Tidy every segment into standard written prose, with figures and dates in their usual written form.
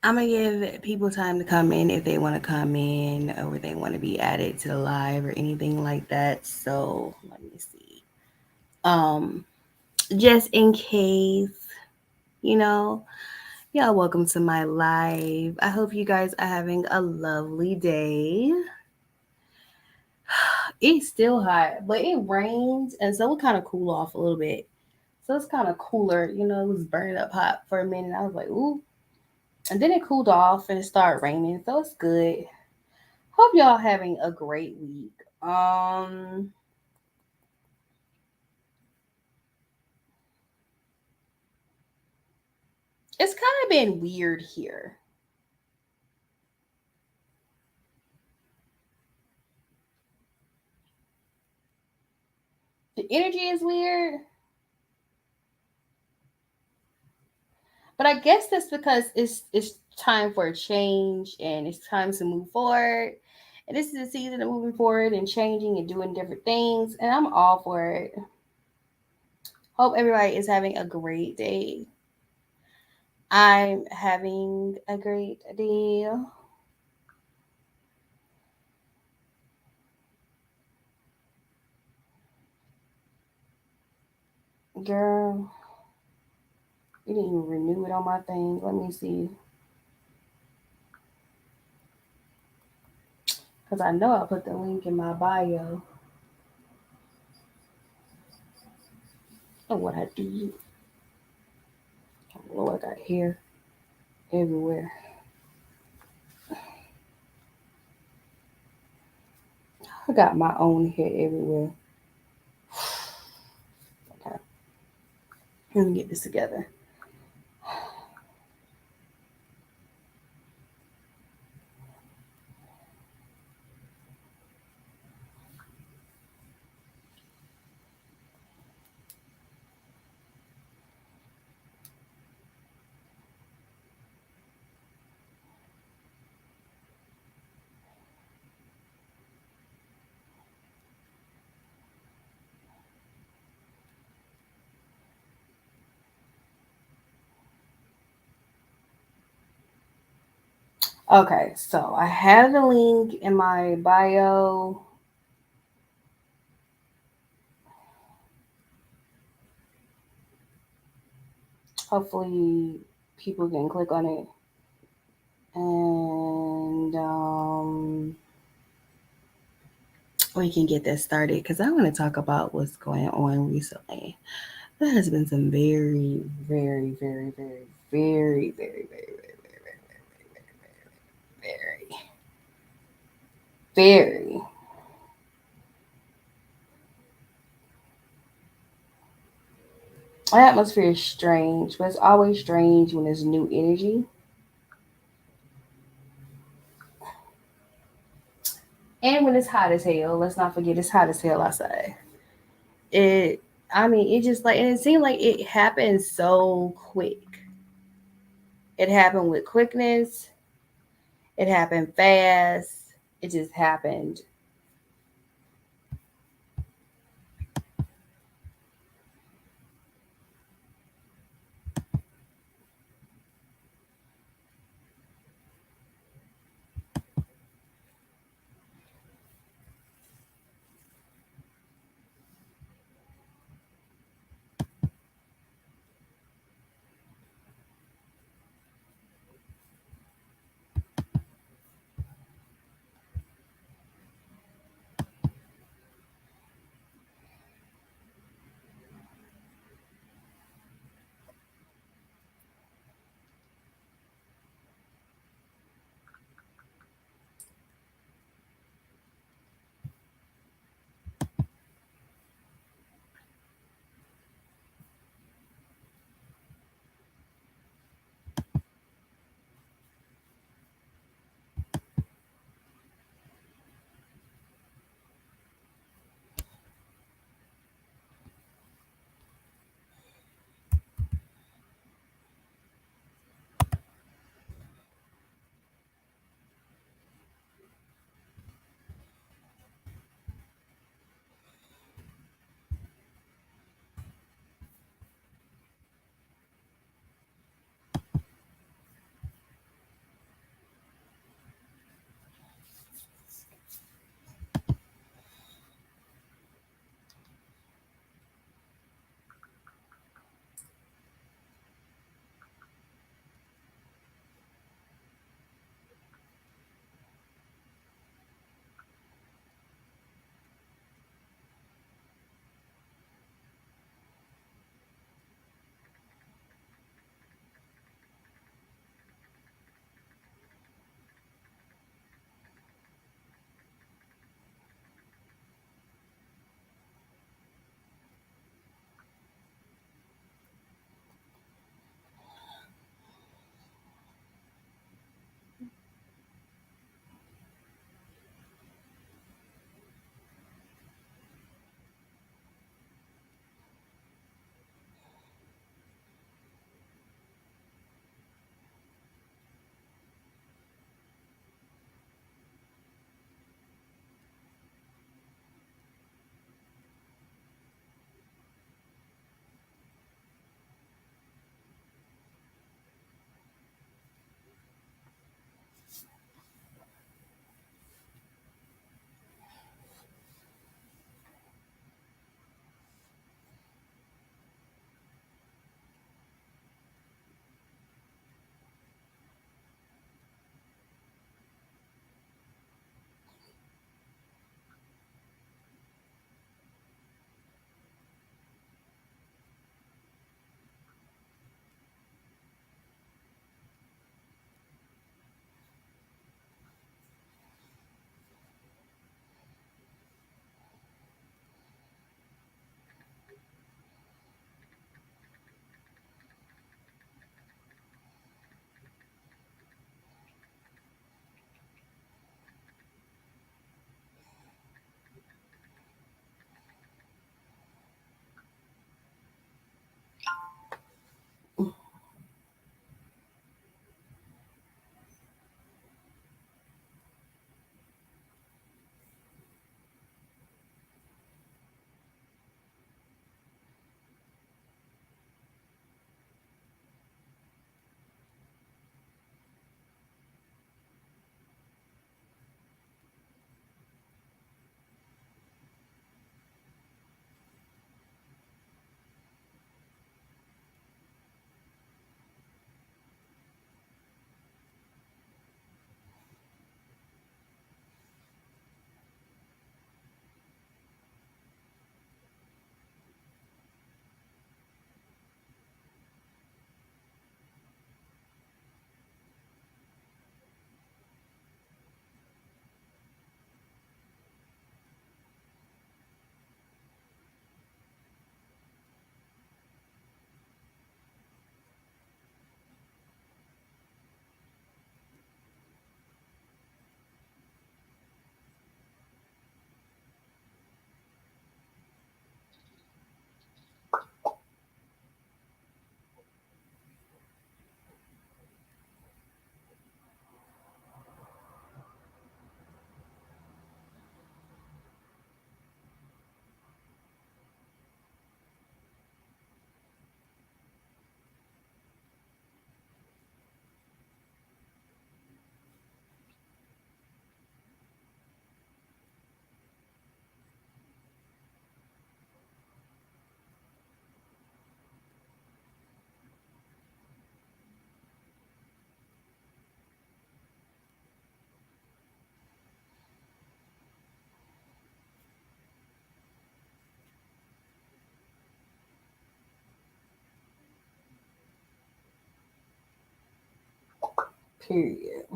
I'm gonna give people time to come in if they want to come in or they want to be added to the live or anything like that. So let me see. Um, just in case, you know, y'all welcome to my live. I hope you guys are having a lovely day. It's still hot, but it rains, and so it kind of cool off a little bit. So it's kind of cooler. It was burning up hot for a minute. I was like, ooh. And then it cooled off and it started raining. So it's good. Hope y'all having a great week. It's kind of been weird here. The energy is weird, but I guess that's because it's time for a change and it's time to move forward. And this is the season of moving forward and changing and doing different things, and I'm all for it. Hope everybody is having a great day. I'm having a great day. Girl, you didn't even renew it on my thing. Let me see. Because I know I put the link in my bio. And what I do. Oh, Lord, I got hair everywhere. I got my own hair everywhere. Okay, let me get this together. Okay, so I have the link in my bio. Hopefully, people can click on it and we can get that started because I want to talk about what's going on recently. There has been some very, very, very, very, very, very, very, very, very, my atmosphere is strange, but it's always strange when there's new energy. And when it's hot as hell, let's not forget it's hot as hell outside. It, I mean, it just like, and it seemed like it happened so quick. It happened with quickness, it happened fast, it just happened. Period.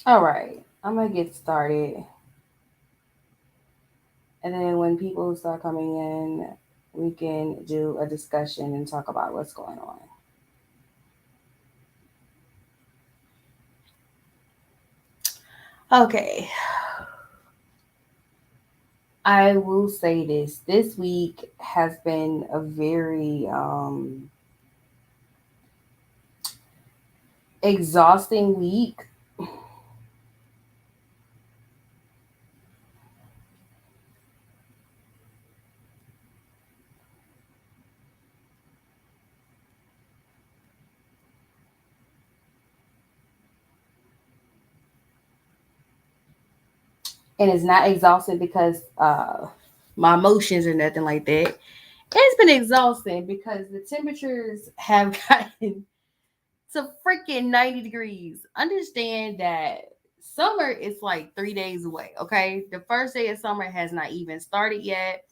All right, I'm gonna get started, and then when people start coming in, we can do a discussion and talk about what's going on. Okay, I will say this. This week has been a very exhausting week. And it's not exhausting because my emotions or nothing like that. It's been exhausting because the temperatures have gotten to freaking 90 degrees. Understand that summer is like 3 days away, okay? The first day of summer has not even started yet.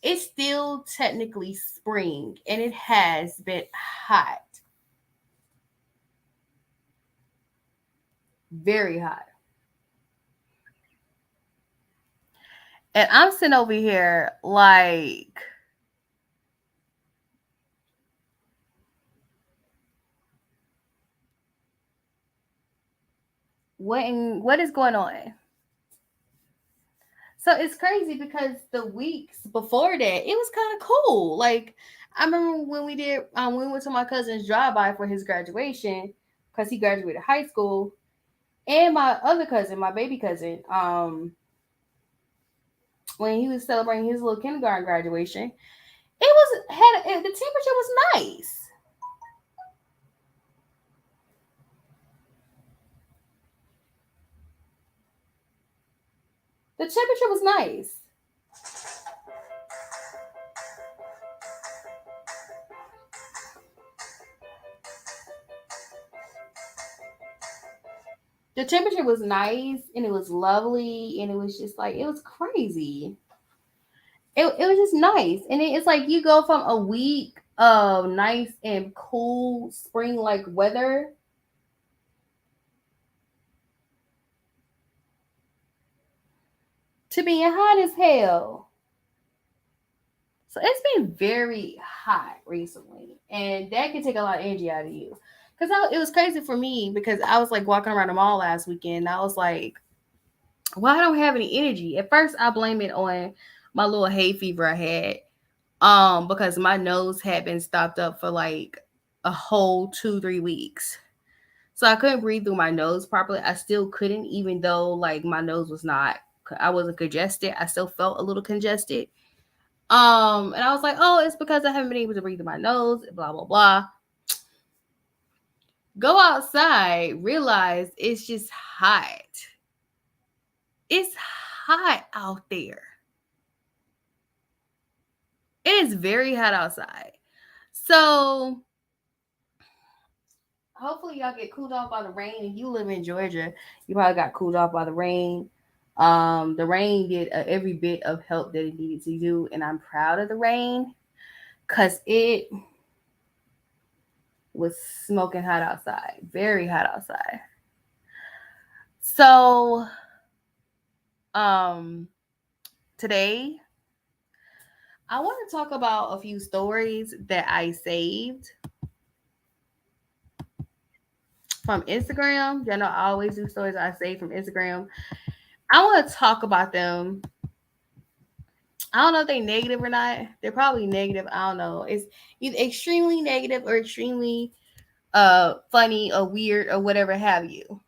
It's still technically spring and it has been hot, very hot. And I'm sitting over here like, what is going on? So it's crazy because the weeks before that, it was kind of cool. Like I remember when we went to my cousin's drive by for his graduation because he graduated high school, and my other cousin, my baby cousin, when he was celebrating his little kindergarten graduation, the temperature was nice. The temperature was nice. The temperature was nice and it was lovely and it was just like it was crazy. It was just nice. And it's like you go from a week of nice and cool spring like weather to being hot as hell. So it's been very hot recently. And that can take a lot of energy out of you. Because it was crazy for me because I was like walking around the mall last weekend. I was like, well, I don't have any energy. At first, I blame it on my little hay fever I had. Because my nose had been stopped up for like a whole 2-3 weeks. So I couldn't breathe through my nose properly. I still couldn't, even though like my nose was not, I wasn't congested. I still felt a little congested. And I was like, oh, it's because I haven't been able to breathe through my nose, blah, blah, blah. Go outside, realize it's just hot. It's hot out there. It is very hot outside. So hopefully y'all get cooled off by the rain. If you live in Georgia, you probably got cooled off by the rain. The rain did every bit of help that it needed to do, and I'm proud of the rain because it was smoking hot outside, very hot outside. So, um, today I want to talk about a few stories that I saved from Instagram. You know, I always do stories I save from Instagram. I want to talk about them. I don't know if they're negative or not. They're probably negative. I don't know. It's either extremely negative or extremely funny or weird or whatever have you.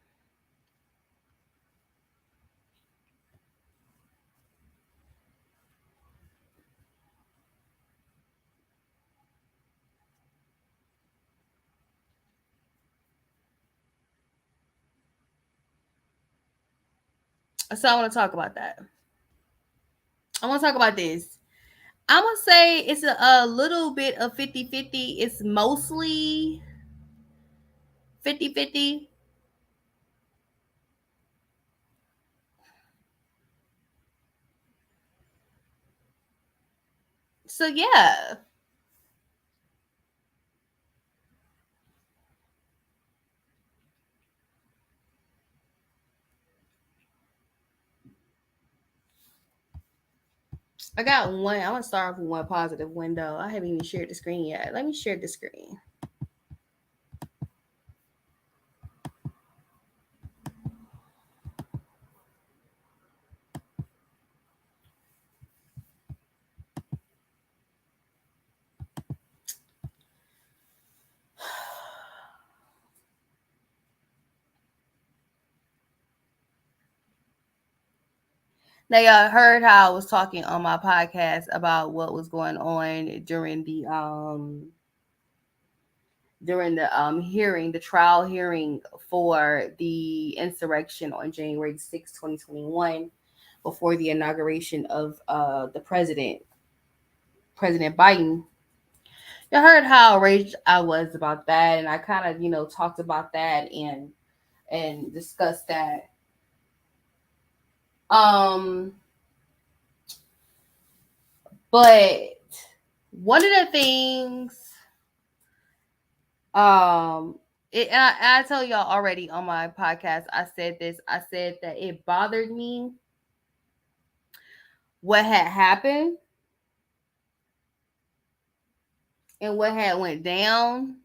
So I want to talk about that. I want to talk about this. I'm going to say it's a little bit of 50-50. It's mostly 50-50. So yeah, I got one. I want to start off with one positive window. I haven't even shared the screen yet. Let me share the screen. Now y'all heard how I was talking on my podcast about what was going on during the hearing, the trial hearing for the insurrection on January 6, 2021, before the inauguration of the President Biden. You heard how outraged I was about that, and I kind of, talked about that and discussed that. Um, but one of the things, and I tell y'all already on my podcast, I said this. I said that it bothered me what had happened and what had went down,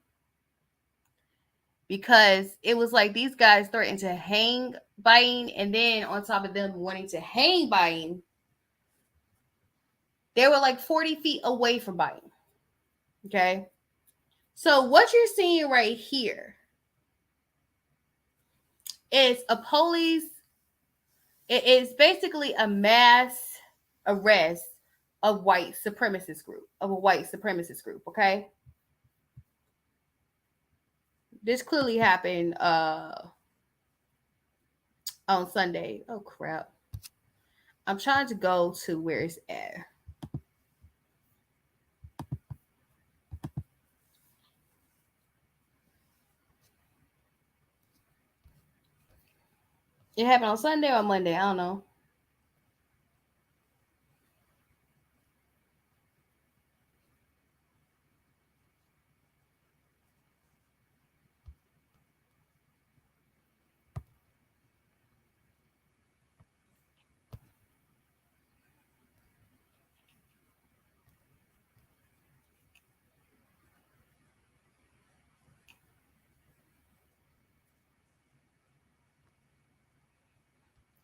because it was like these guys threatened to hang Biden, and then on top of them wanting to hang Biden, they were like 40 feet away from Biden. Okay. So what you're seeing right here is a police, it is basically a mass arrest of a white supremacist group, okay? This clearly happened on Sunday. Oh crap. I'm trying to go to where it's at. It happened on Sunday or Monday, I don't know.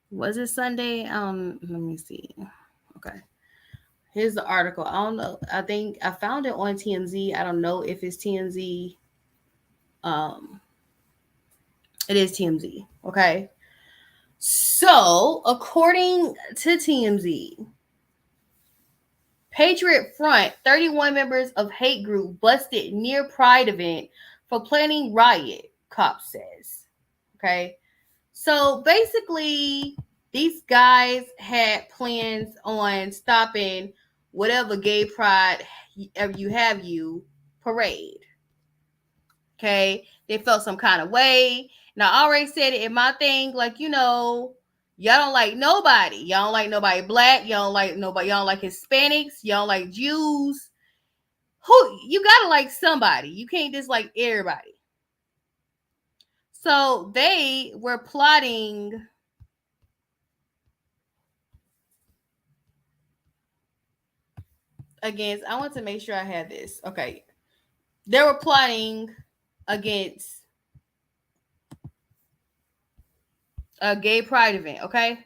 Was it Sunday? Let me see. Okay. Here's the article. I don't know. I think I found it on TMZ. I don't know if it's TMZ. Um, it is TMZ. Okay. So, according to TMZ, Patriot Front, 31 members of hate group busted near Pride event for planning riot. cop says. Okay. So basically, these guys had plans on stopping whatever gay pride you have you parade. Okay. They felt some kind of way. Now, I already said it in my thing, like, y'all don't like nobody. Y'all don't like nobody black. Y'all don't like nobody. Y'all don't like Hispanics. Y'all don't like Jews. Who you gotta like somebody. You can't just like everybody. So they were plotting against. I want to make sure I had this. Okay. They were plotting against a gay pride event, okay?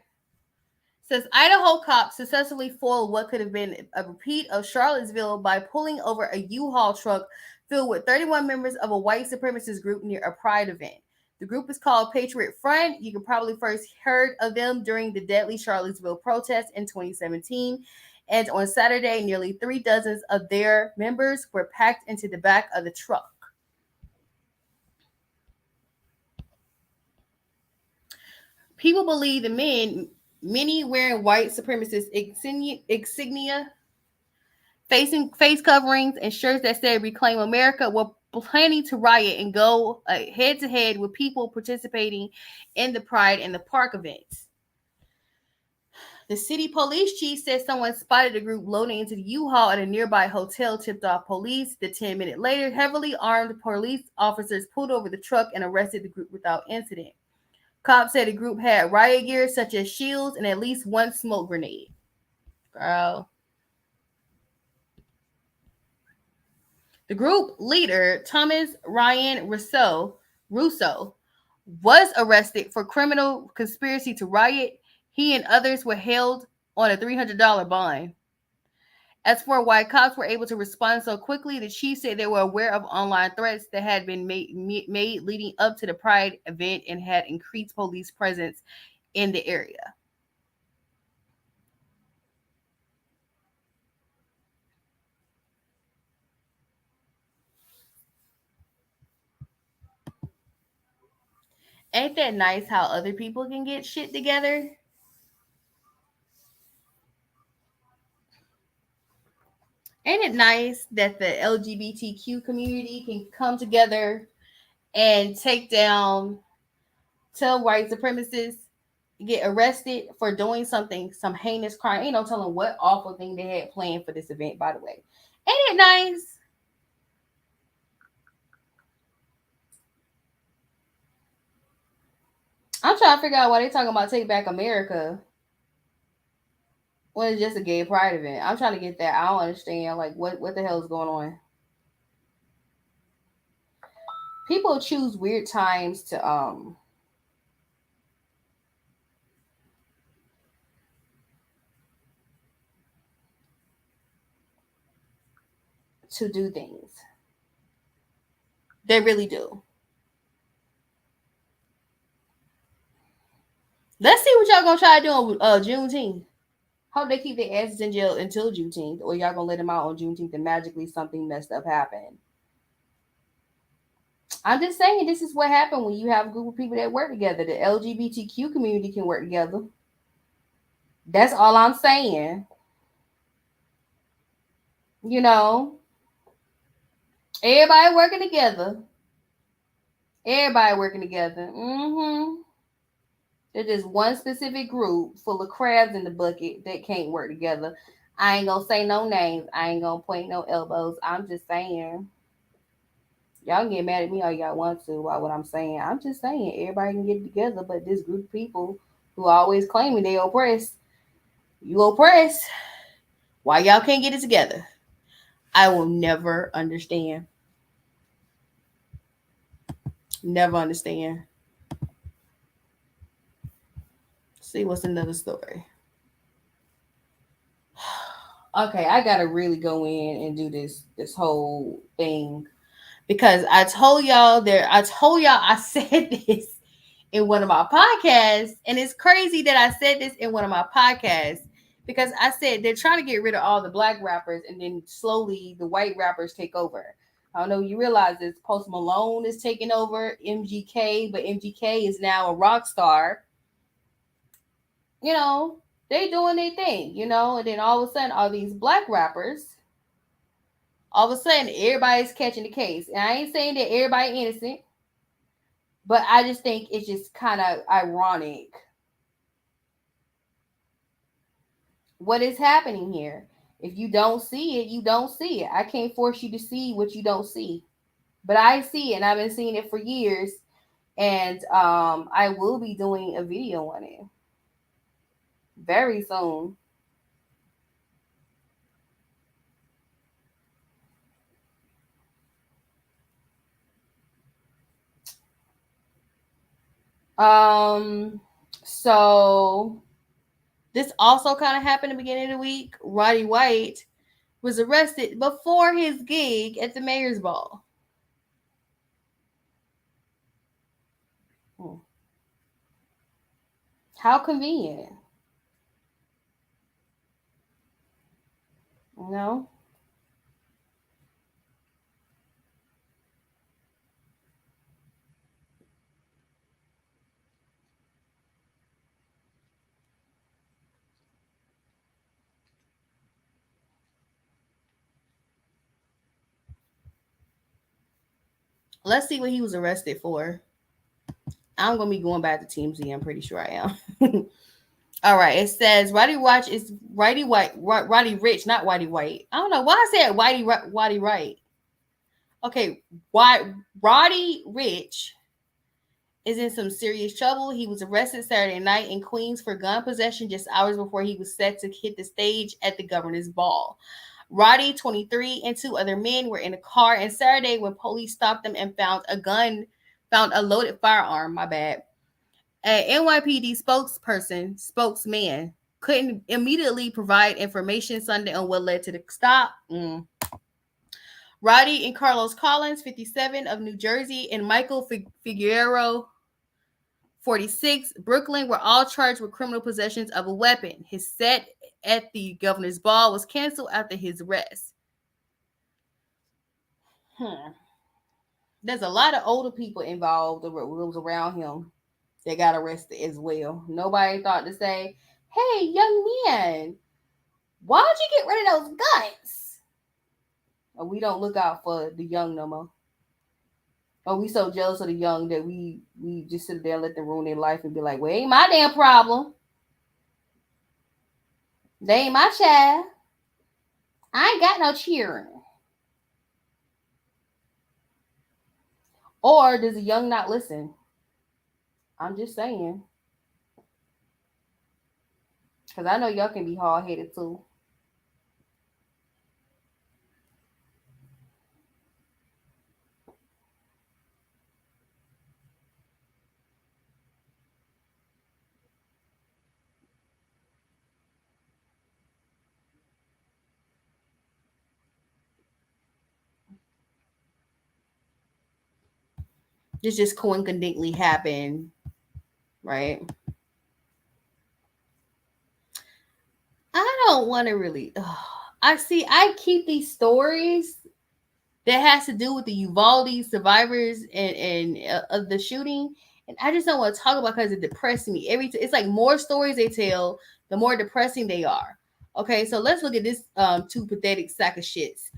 Says Idaho cops successfully foiled what could have been a repeat of Charlottesville by pulling over a U-Haul truck filled with 31 members of a white supremacist group near a pride event. The group is called Patriot Front. You can probably first heard of them during the deadly Charlottesville protests in 2017. And on Saturday, nearly 3 dozens of their members were packed into the back of the truck. People believe the men, many wearing white supremacist insignia, facing face coverings, and shirts that said "Reclaim America," were planning to riot and go head to head with people participating in the Pride in the Park events. The city police chief said someone spotted the group loading into the U-Haul at a nearby hotel, tipped off police. The 10-minute later, heavily armed police officers pulled over the truck and arrested the group without incident. Cops said the group had riot gear such as shields and at least one smoke grenade. Girl. The group leader, Thomas Ryan Russo, was arrested for criminal conspiracy to riot. He and others were held on a $300 bond. As for why cops were able to respond so quickly, the chief said they were aware of online threats that had been made leading up to the Pride event and had increased police presence in the area. Ain't that nice how other people can get shit together? Ain't it nice that the LGBTQ community can come together and take down, tell white supremacists, get arrested for doing something, some heinous crime? Ain't no telling what awful thing they had planned for this event, by the way. Ain't it nice? I'm trying to figure out why they talking about take back America when it's just a gay pride event. I'm trying to get that. I don't understand. Like, what the hell is going on? People choose weird times to do things. They really do. Let's see what y'all gonna try to do on Juneteenth. Hope they keep their asses in jail until Juneteenth, or y'all gonna let them out on Juneteenth and magically something messed up happened. I'm just saying this is what happened when you have a group of people that work together. The LGBTQ community can work together. That's all I'm saying. You know, everybody working together. Everybody working together. There's just one specific group full of crabs in the bucket that can't work together. I ain't gonna say no names. I ain't gonna point no elbows. I'm just saying. Y'all can get mad at me all y'all want to about what I'm saying. I'm just saying everybody can get together, but this group of people who always claiming they oppressed, you oppressed. Why y'all can't get it together? I will never understand. Never understand. See what's another story. Okay, I gotta really go in and do this whole thing because I told y'all I said this in one of my podcasts, and it's crazy that I said this in one of my podcasts because I said they're trying to get rid of all the black rappers and then slowly the white rappers take over. I don't know if you realize this. Post Malone is taking over MGK, but MGK is now a rock star. You know, they doing their thing, and then all of a sudden all these black rappers, all of a sudden everybody's catching the case. And I ain't saying that everybody innocent, but I just think it's just kind of ironic what is happening here. If you don't see it, you don't see it. I can't force you to see what you don't see. But I see it, and I've been seeing it for years. And I will be doing a video on it very soon. Um, so this also kind of happened at the beginning of the week. Roddy White was arrested before his gig at the mayor's ball. Hmm. How convenient. You know? Let's see what he was arrested for. I'm gonna be going back to TMZ. I'm pretty sure I am. All right. It says Roddy Watch is Roddy White, Roddy Rich, not Whitey White. I don't know why I said Whitey Wright. Okay, why Roddy Rich is in some serious trouble. He was arrested Saturday night in Queens for gun possession just hours before he was set to hit the stage at the governor's ball. Roddy, 23, and two other men were in a car on Saturday when police stopped them and found a loaded firearm. My bad. An NYPD spokesman couldn't immediately provide information Sunday on what led to the stop. Roddy and Carlos Collins, 57, of New Jersey, and Michael Figueroa, 46, Brooklyn, were all charged with criminal possessions of a weapon. His set at the governor's ball was canceled after his arrest. There's a lot of older people involved that was around him that got arrested as well. Nobody thought to say, hey, young man, why'd you get rid of those guns? Or we don't look out for the young no more. Or we so jealous of the young that we just sit there and let them ruin their life and be like, well, ain't my damn problem. They ain't my child. I ain't got no cheering. Or does a young not listen? I'm just saying. Because I know y'all can be hard headed too. This just coincidentally happened, right? I don't want to really. I keep these stories that has to do with the Uvalde survivors and of the shooting, and I just don't want to talk about because it depresses me. It's like more stories they tell, the more depressing they are. Okay, so let's look at this two pathetic sack of shits.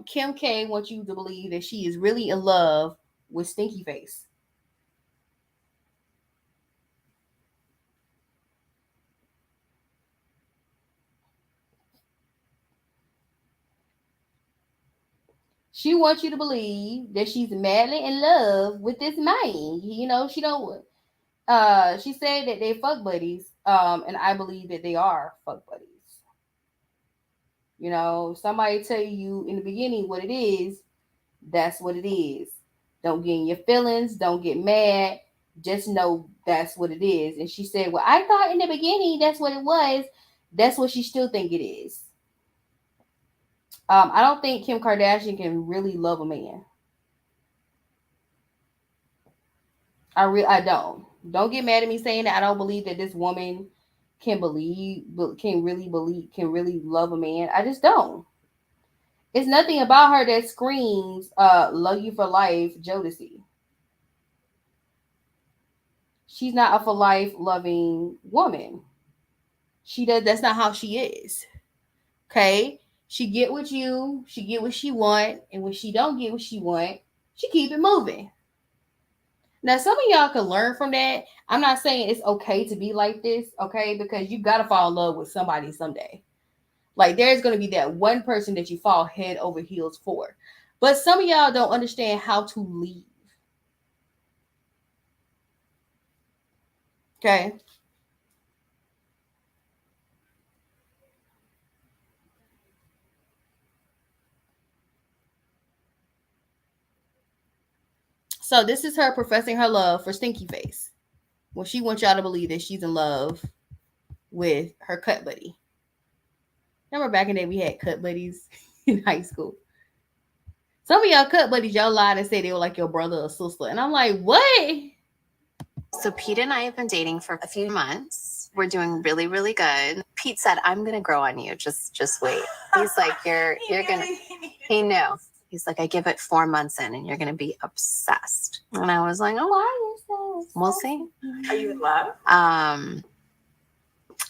Kim K wants you to believe that she is really in love with Stinky Face. She wants you to believe that she's madly in love with this man. She don't. She said that they fuck buddies. And I believe that they are fuck buddies. Somebody tell you in the beginning what it is, that's what it is. Don't get in your feelings. Don't get mad. Just know that's what it is. And she said, well, I thought in the beginning that's what it was. That's what she still think it is. I don't think Kim Kardashian can really love a man. I don't. Don't get mad at me saying that. I don't believe that this woman can really love a man. I just don't. It's nothing about her that screams love you for life Jodeci. She's not a for life loving woman. She does That's not how she is. Okay? She get what she get what she want, and when she don't get what she want, she keep it moving. Now some of y'all can learn from that. I'm not saying it's okay to be like this, okay? Because you gotta fall in love with somebody someday. Like there's gonna be that one person that you fall head over heels for. But some of y'all don't understand how to leave. Okay. So this is her professing her love for Stinky Face. Well, she wants y'all to believe that she's in love with her cut buddy. Remember back in the day we had cut buddies in high school. Some of y'all cut buddies, y'all lied and said they were like your brother or sister. And I'm like, what? So Pete and I have been dating for a few months. We're doing really, really good. Pete said, "I'm gonna grow on you. Just wait." He's like, "You're gonna." He knew. He's like, "I give it 4 months in, and you're gonna be obsessed." And I was like, "Oh, why are you so? We'll see." Are you in love? I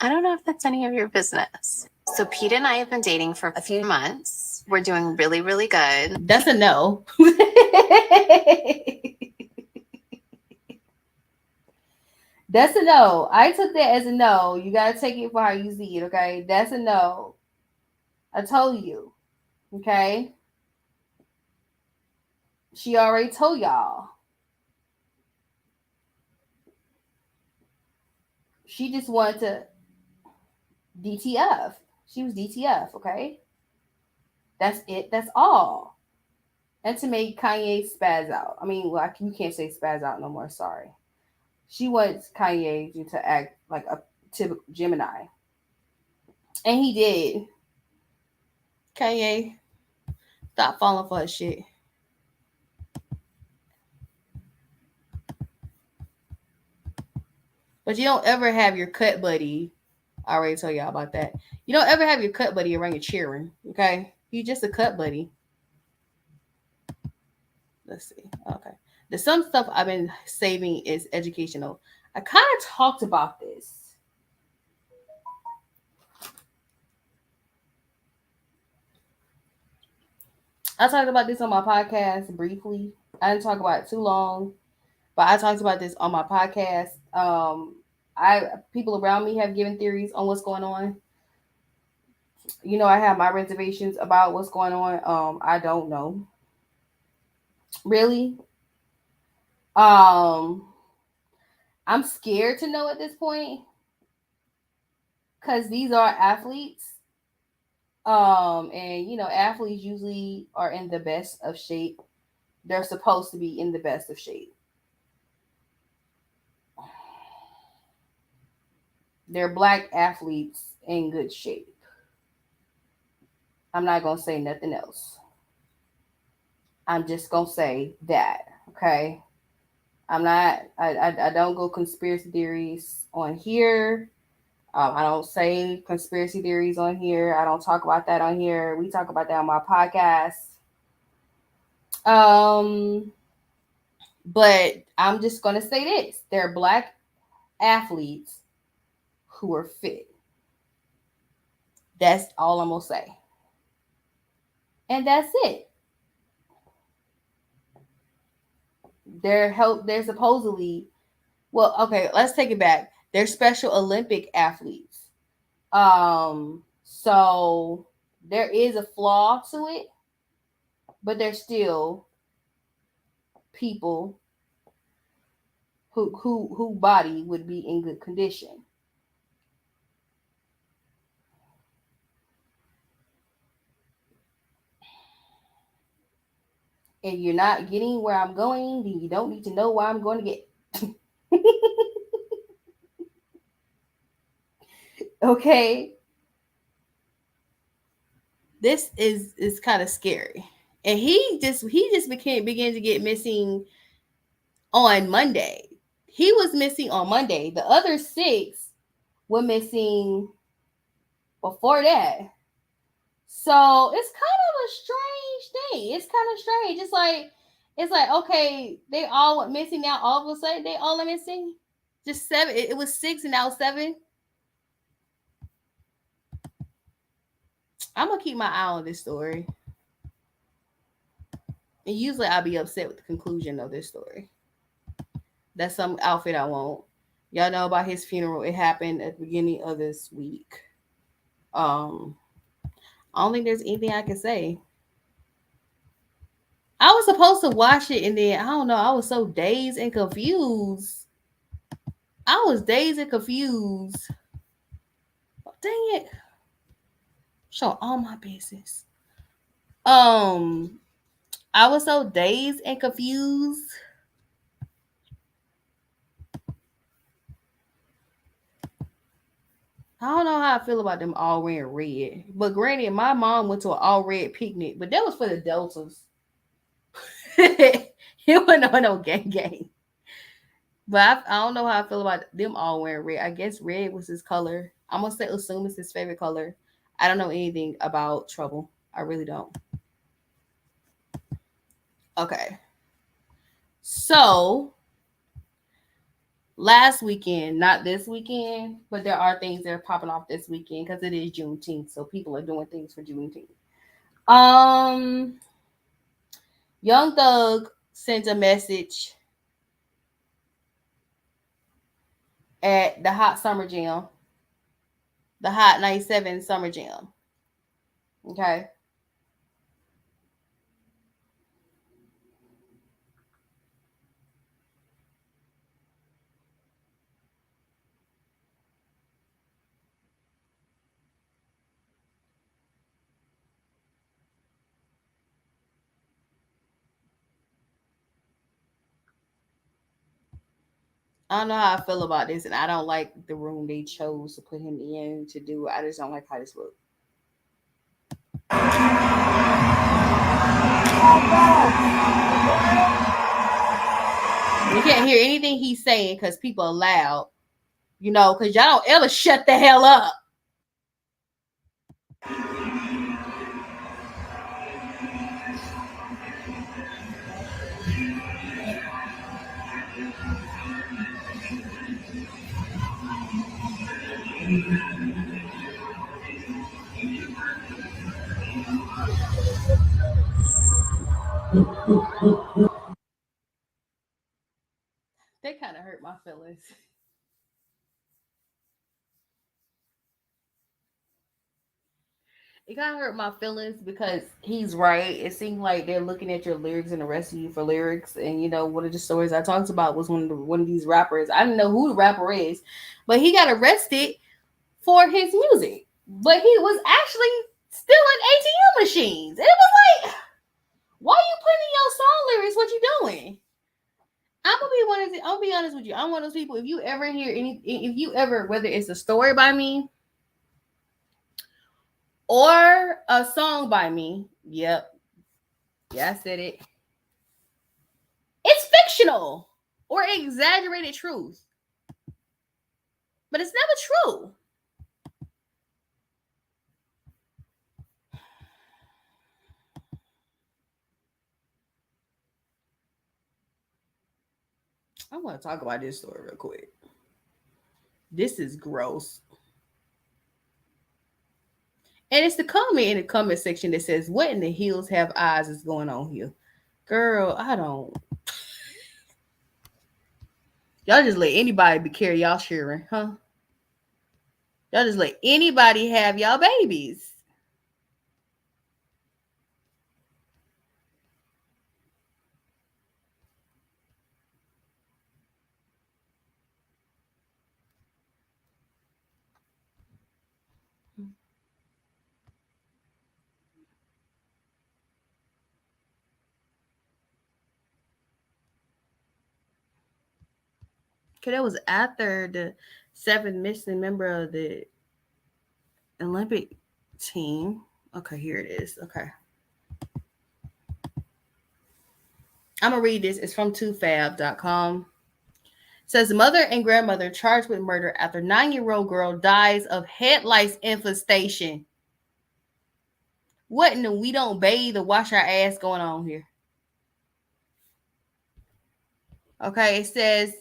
don't know if that's any of your business. So Pete and I have been dating for a few months. We're doing really, really good. That's a no. That's a no. I took that as a no. You gotta take it for how you see it, okay? That's a no. I told you. Okay? She already told y'all. She just wanted to DTF. She was DTF, okay? That's it. That's all. And to make Kanye spaz out. I mean, well, you can't say spaz out no more. Sorry. She wants Kanye to act like a typical Gemini. And he did. Kanye, stop falling for her shit. But you don't ever have your cut buddy. I already told y'all about that. You don't ever have your cut buddy around you cheering, okay? He's just a cut buddy. Let's see. Okay. The some stuff I've been saving is educational. I kind of talked about this. I talked about this on my podcast briefly. I didn't talk about it too long, but I talked about this on my podcast. I People around me have given theories on what's going on. You know, I have my reservations about what's going on. I don't know. Really? Um, I'm scared to know at this point because these are athletes. And you know, athletes usually are in the best of shape. They're supposed to be in the best of shape. They're black athletes in good shape. I'm not gonna say nothing else. I'm just gonna say that. Okay. I'm not. I don't go conspiracy theories on here. I don't say conspiracy theories on here. I don't talk about that on here. We talk about that on my podcast. Um, but I'm just gonna say this: they're black athletes who are fit. That's all I'm gonna say, and that's it. They're supposedly, well, okay. Let's take it back. They're Special Olympic athletes. So there is a flaw to it, but they're still people who body would be in good condition. If you're not getting where I'm going, then you don't need to know where I'm going to get. Okay, this is kind of scary, and he just began to get missing on Monday. He was missing on Monday. The other six were missing before that. So it's kind of a strange thing. It's kind of strange. It's like okay, they all went missing now. All of a sudden, they all are missing. Just seven. It was six and now seven. I'm gonna keep my eye on this story. And usually I'll be upset with the conclusion of this story. That's some outfit I want. Y'all know about his funeral. It happened at the beginning of this week. Um, I don't think there's anything I can say. I was supposed to watch it and then I don't know, I was so dazed and confused. I was dazed and confused. Dang it. Show all my business. Um, I was so dazed and confused. I don't know how I feel about them all wearing red. But granted, my mom went to an all red picnic, but that was for the Deltas. It wasn't on no gang. But I don't know how I feel about them all wearing red. I guess red was his color. I'm gonna say assume it's his favorite color. I don't know anything about trouble. I really don't. Okay. So last weekend, not this weekend, but there are things that are popping off this weekend because it is Juneteenth, so people are doing things for Juneteenth. Um, Young Thug sent a message at the Hot Summer Jam, the Hot 97 Summer Jam. Okay. I don't know how I feel about this, and I don't like the room they chose to put him in to do. I just don't like how this looks. You can't hear anything he's saying because people are loud, because y'all don't ever shut the hell up. They kind of hurt my feelings. It kind of hurt my feelings because he's right. It seemed like they're looking at your lyrics and arresting you for lyrics. And one of the stories I talked about was one of these rappers. I didn't know who the rapper is, but he got arrested for his music. But he was actually stealing ATM machines. And it was like, why are you putting in your song lyrics? What you doing? I'm gonna be honest with you. I'm one of those people. If you ever, whether it's a story by me or a song by me, yep, yeah, I said it. It's fictional or exaggerated truth, but it's never true. I want to talk about this story real quick. This is gross. And it's the comment in the comment section that says, "What in the hills have eyes is going on here?" Girl, I don't. Y'all just let anybody be carry y'all sharing, huh? Y'all just let anybody have y'all babies. Okay, that was after the seventh missing member of the Olympic team. Okay, here it is. Okay. I'm going to read this. It's from 2fab.com. It says mother and grandmother charged with murder after 9-year-old girl dies of head lice infestation. What in the we don't bathe or wash our ass going on here? Okay, it says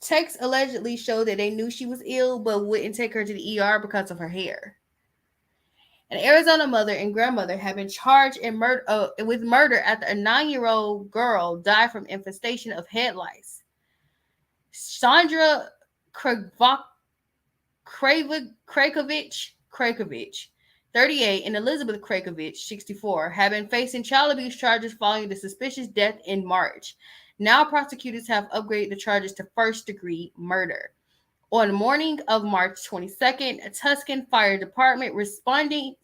texts allegedly show that they knew she was ill but wouldn't take her to the ER because of her hair. An Arizona mother and grandmother have been charged with murder after a 9-year-old girl died from infestation of head lice. Sandra Krakovich, 38, and Elizabeth Krakovich, 64, have been facing child abuse charges following the suspicious death in March. Now prosecutors have upgraded the charges to first-degree murder. On the morning of March 22nd, a Tuscan Fire Department responded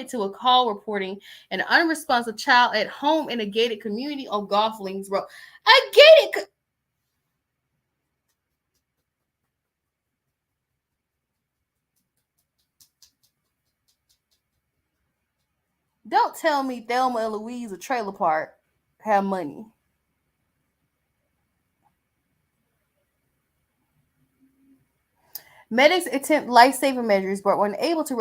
to a call reporting an unresponsive child at home in a gated community on Golf Links Road. A gated Don't tell me Thelma and Louise, a trailer park, have money. Medics attempt life-saving measures but were unable to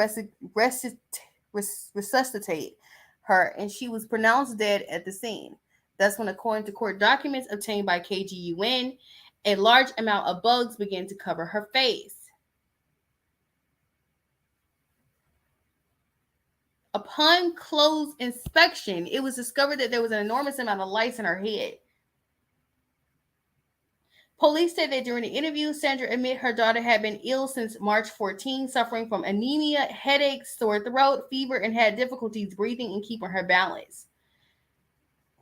resuscitate her, and she was pronounced dead at the scene. That's when, according to court documents obtained by KGUN, a large amount of bugs began to cover her face. Upon close inspection, it was discovered that there was an enormous amount of lice in her head. Police said that during the interview, Sandra admitted her daughter had been ill since March 14, suffering from anemia, headaches, sore throat, fever, and had difficulties breathing and keeping her balance.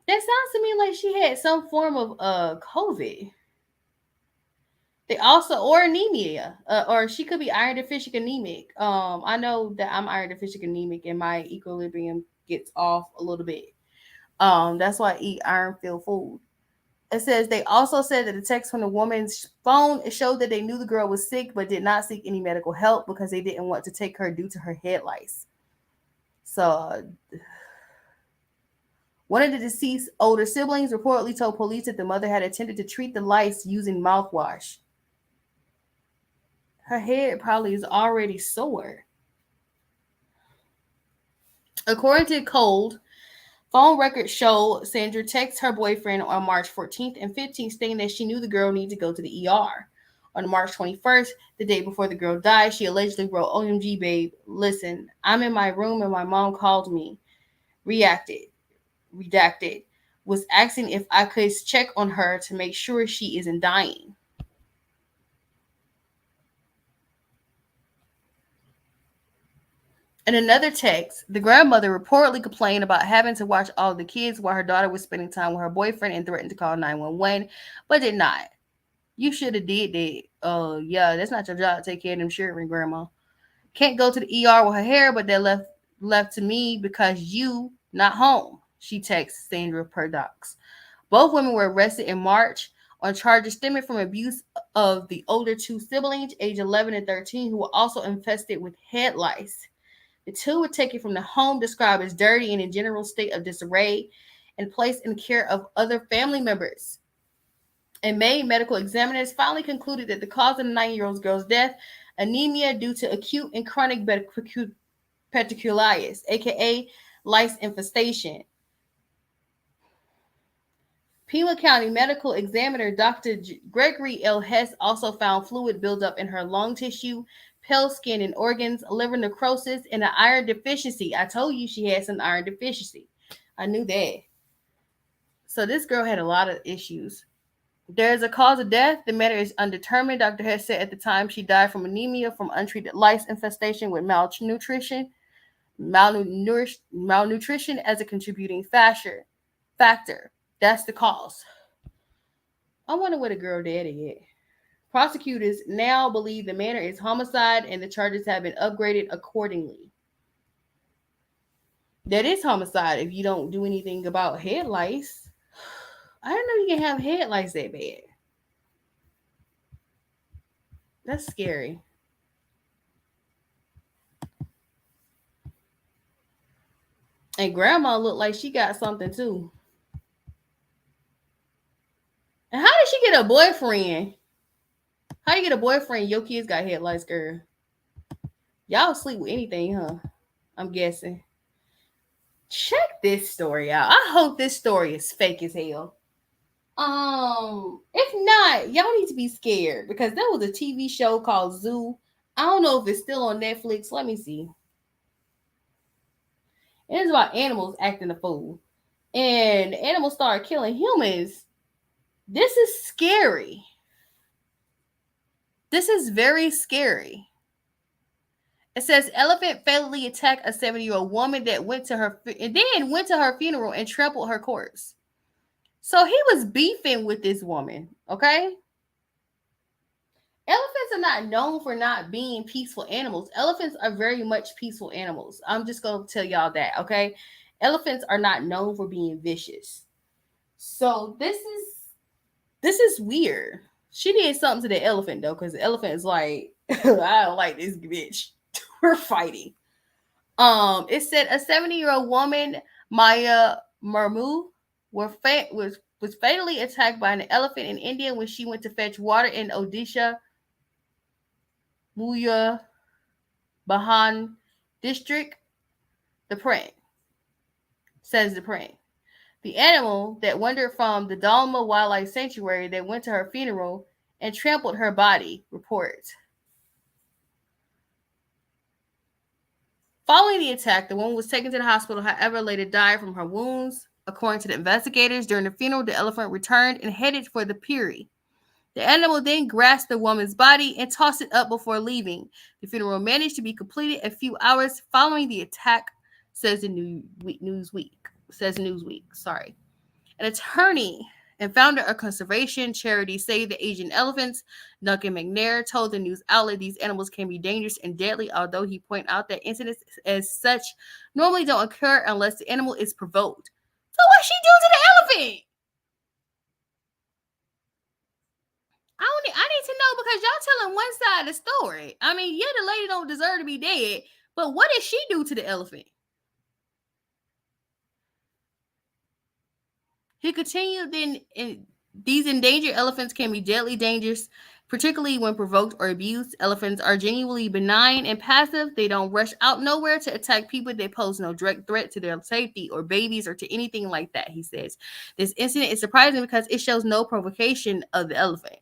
That sounds to me like she had some form of COVID. They also, or anemia, or she could be iron deficient anemic. I know that I'm iron deficient anemic, and my equilibrium gets off a little bit. That's why I eat iron-filled food. It says they also said that the text from the woman's phone showed that they knew the girl was sick but did not seek any medical help because they didn't want to take her due to her head lice. So, one of the deceased's older siblings reportedly told police that the mother had attempted to treat the lice using mouthwash. Her head probably is already sore. According to Cold, phone records show Sandra texted her boyfriend on March 14th and 15th stating that she knew the girl needed to go to the ER. On March 21st, the day before the girl died, she allegedly wrote, "OMG, babe, listen, I'm in my room and my mom called me. Redacted. Was asking if I could check on her to make sure she isn't dying." In another text, the grandmother reportedly complained about having to watch all the kids while her daughter was spending time with her boyfriend and threatened to call 911, but did not. You should have did that. Yeah, that's not your job to take care of them children, grandma. Can't go to the ER with her hair, but they're left to me because you not home. She texts Sandra per docs. Both women were arrested in March on charges stemming from abuse of the older two siblings, age 11 and 13, who were also infested with head lice. The two were taken from the home described as dirty and in general state of disarray and placed in care of other family members. In May, medical examiners finally concluded that the cause of the 9-year-old girl's death, anemia due to acute and chronic petechiolitis, aka lice infestation. Pima County Medical Examiner Dr. Gregory L. Hess also found fluid buildup in her lung tissue, pale skin and organs, liver necrosis, and an iron deficiency. I told you she had some iron deficiency. I knew that. So this girl had a lot of issues. There is a cause of death. The matter is undetermined. Dr. Hess said at the time she died from anemia from untreated lice infestation with malnutrition as a contributing factor. That's the cause. I wonder where the girl daddy is. Prosecutors now believe the manner is homicide and the charges have been upgraded accordingly. That is homicide if you don't do anything about head lice. I didn't know you can have head lice that bad. That's scary. And grandma looked like she got something too. And how did she get a boyfriend? How you get a boyfriend? Your kids got head lice, girl. Y'all sleep with anything, huh? I'm guessing. Check this story out. I hope this story is fake as hell. If not, y'all need to be scared because there was a TV show called Zoo. I don't know if it's still on Netflix. Let me see. It is about animals acting a fool, and animals start killing humans. This is scary. This is very scary. It says elephant fatally attacked a 70-year-old woman that went to her and then went to her funeral and trampled her corpse. So he was beefing with this woman, okay? Elephants are not known for not being peaceful animals. Elephants are very much peaceful animals. I'm just going to tell y'all that, okay? Elephants are not known for being vicious. So this is weird. She did something to the elephant though, because the elephant is like, I don't like this bitch. We're fighting. It said a 70-year-old woman, Maya Marmu, was fatally attacked by an elephant in India when she went to fetch water in Odisha, Muya Bahan district. The print says the print. The animal that wandered from the Dalma Wildlife Sanctuary that went to her funeral and trampled her body, reports. Following the attack, the woman was taken to the hospital, however, later died from her wounds. According to the investigators, during the funeral, the elephant returned and headed for the Puri. The animal then grasped the woman's body and tossed it up before leaving. The funeral managed to be completed a few hours following the attack, says the Newsweek. Sorry. An attorney and founder of conservation charity Save the Asian Elephants, Duncan McNair, told the news outlet these animals can be dangerous and deadly, although he pointed out that incidents as such normally don't occur unless the animal is provoked. So what's she do to the elephant? I need to know because y'all telling one side of the story. I mean, yeah, the lady don't deserve to be dead, but what did she do to the elephant? He continued, these endangered elephants can be deadly dangerous, particularly when provoked or abused. Elephants are genuinely benign and passive. They don't rush out nowhere to attack people. They pose no direct threat to their safety or babies or to anything like that, he says. This incident is surprising because it shows no provocation of the elephant.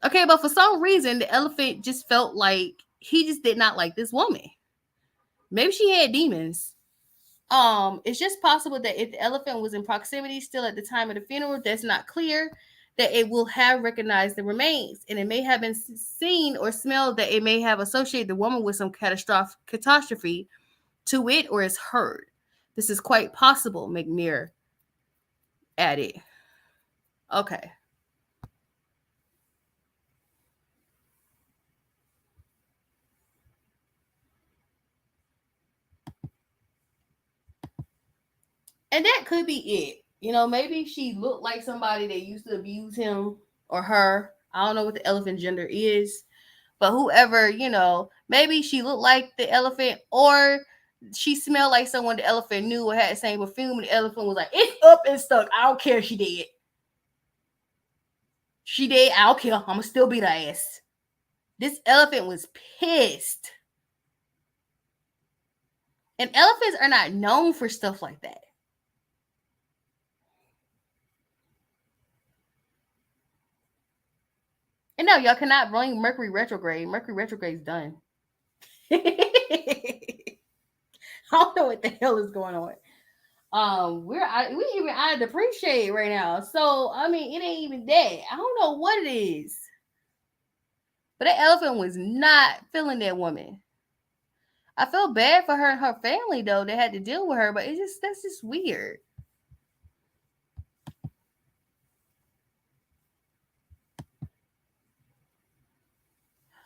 Okay, but for some reason, the elephant just felt like he just did not like this woman. Maybe she had demons. It's just possible that if the elephant was in proximity still at the time of the funeral, that's not clear, that it will have recognized the remains, and it may have been seen or smelled that it may have associated the woman with some catastrophe to it or is heard. This is quite possible, McNair added. Okay. And that could be it. You know, maybe she looked like somebody that used to abuse him or her. I don't know what the elephant gender is, but whoever, maybe she looked like the elephant or she smelled like someone the elephant knew or had the same perfume. And the elephant was like, it's up and stuck. I don't care if she did. She did. I don't care. I'm going to still beat her ass. This elephant was pissed. And elephants are not known for stuff like that. And no, y'all cannot blame Mercury retrograde. Mercury retrograde is done. I don't know what the hell is going on. We even out of the pre-shade right now. So I mean, it ain't even that. I don't know what it is. But that elephant was not feeling that woman. I feel bad for her and her family though. They had to deal with her, but that's just weird.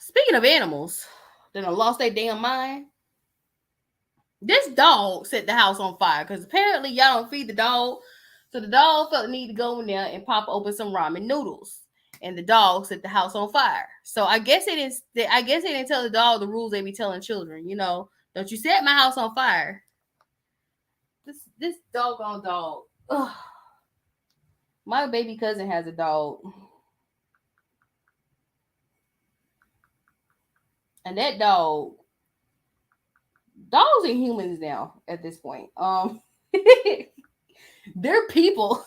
Speaking of animals that have lost their damn mind, this dog set the house on fire because apparently y'all don't feed the dog. So the dog felt the need to go in there and pop open some ramen noodles. And the dog set the house on fire. So I guess they didn't tell the dog the rules they be telling children. Don't you set my house on fire. This doggone dog. Ugh. My baby cousin has a dog. And that dogs and humans now at this point. They're people.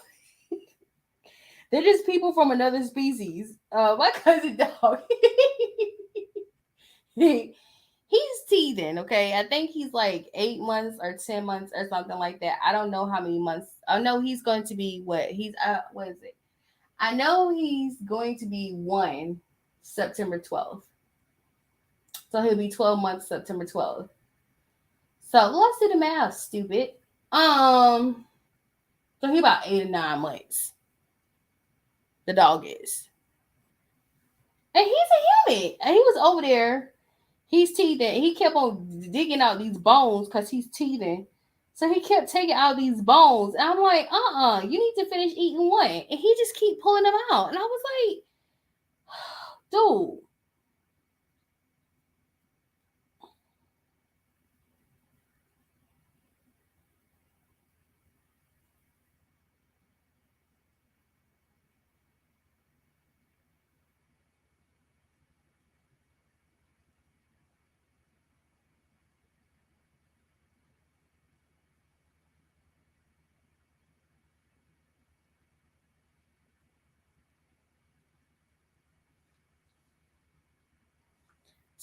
They're just people from another species. My cousin dog. He's teething, okay? I think he's like 8 months or 10 months or something like that. I don't know how many months. I know he's going to be what is it? I know he's going to be 1 September 12th. So he'll be 12 months September 12th. So let's do the math, stupid. Um, so he about 8 or 9 months. The dog is. And he's a human. And he was over there. He's teething. He kept on digging out these bones because he's teething. So he kept taking out these bones. And I'm like, you need to finish eating one. And he just keep pulling them out. And I was like, dude.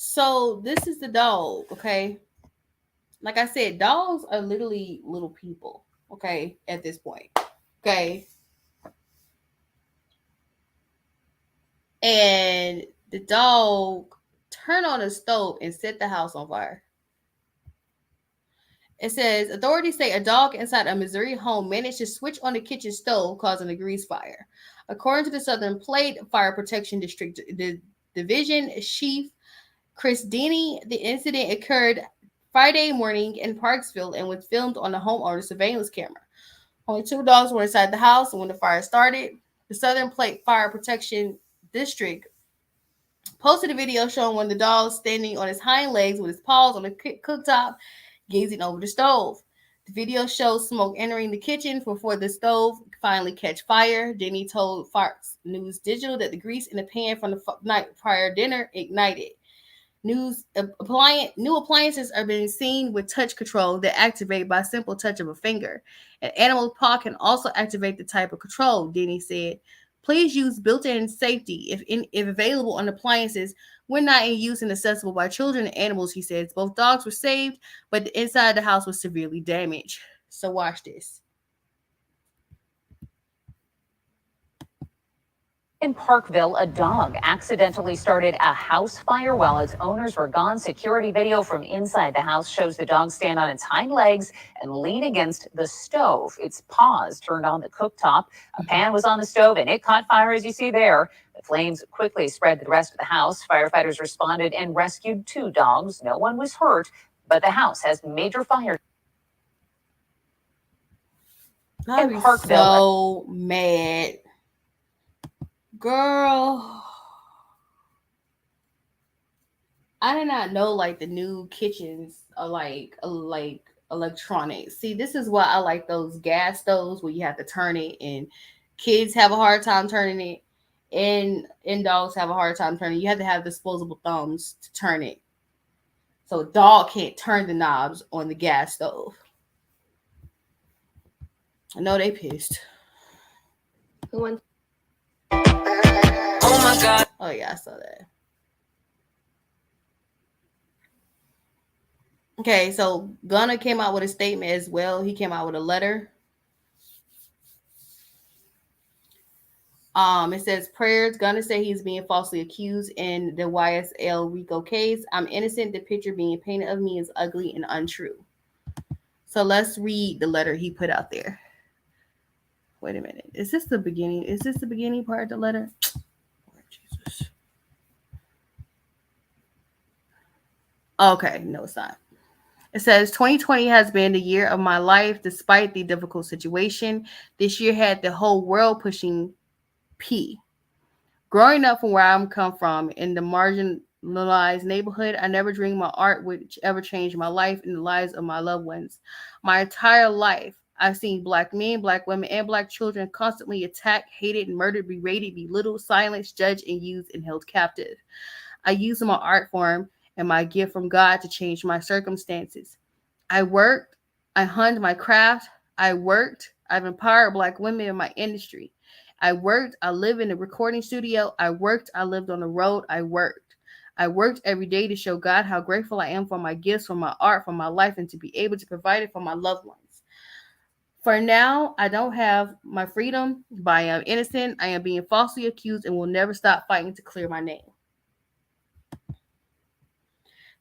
So this is the dog, okay? Like I said, dogs are literally little people, okay, at this point. Okay. And the dog turned on the stove and set the house on fire. It says authorities say a dog inside a Missouri home managed to switch on the kitchen stove, causing a grease fire. According to the Southern Plate Fire Protection District Division Chief Chris Denny, the incident occurred Friday morning in Parksville and was filmed on the homeowner's surveillance camera. Only 2 dogs were inside the house when the fire started. The Southern Plate Fire Protection District posted a video showing one of the dogs standing on his hind legs with his paws on the cooktop, gazing over the stove. The video shows smoke entering the kitchen before the stove finally catch fire. Denny told Fox News Digital that the grease in the pan from the night prior dinner ignited. New appliances are being seen with touch control that activate by simple touch of a finger. An animal paw can also activate the type of control, Denny said. Please use built-in safety if available on appliances when not in use and accessible by children and animals, he says. Both dogs were saved, but the inside of the house was severely damaged. So watch this. In Parkville, a dog accidentally started a house fire while its owners were gone. Security video from inside the house shows the dog stand on its hind legs and lean against the stove. Its paws turned on the cooktop. A pan was on the stove and it caught fire, as you see there. The flames quickly spread to the rest of the house. Firefighters responded and rescued 2 dogs. No one was hurt, but the house has major fire. I'm so mad. Girl, I did not know like the new kitchens are like electronic. See, this is why I like those gas stoves where you have to turn it, and kids have a hard time turning it, and dogs have a hard time turning it. You have to have disposable thumbs to turn it. So a dog can't turn the knobs on the gas stove. I know they pissed. Who wants? Oh my god. Oh yeah, I saw that. Okay, so Gunna came out with a statement as well. He came out with a letter. It says prayers. Gunna said he's being falsely accused in the YSL Rico case. I'm innocent. The picture being painted of me is ugly and untrue. So let's read the letter he put out there. Wait a minute. Is this the beginning? Is this the beginning part of the letter? Lord Jesus. Okay, no, it's not. It says 2020 has been the year of my life despite the difficult situation. This year had the whole world pushing P. Growing up from where I'm come from in the marginalized neighborhood, I never dreamed my art would ever change my life and the lives of my loved ones. My entire life, I've seen Black men, Black women, and Black children constantly attacked, hated, murdered, berated, belittled, silenced, judged, and used and held captive. I use my art form and my gift from God to change my circumstances. I worked, I honed my craft, I worked. I've empowered Black women in my industry. I worked. I live in a recording studio. I worked. I lived on the road. I worked. I worked every day to show God how grateful I am for my gifts, for my art, for my life, and to be able to provide it for my loved ones. For now, I don't have my freedom, but I am innocent. I am being falsely accused and will never stop fighting to clear my name.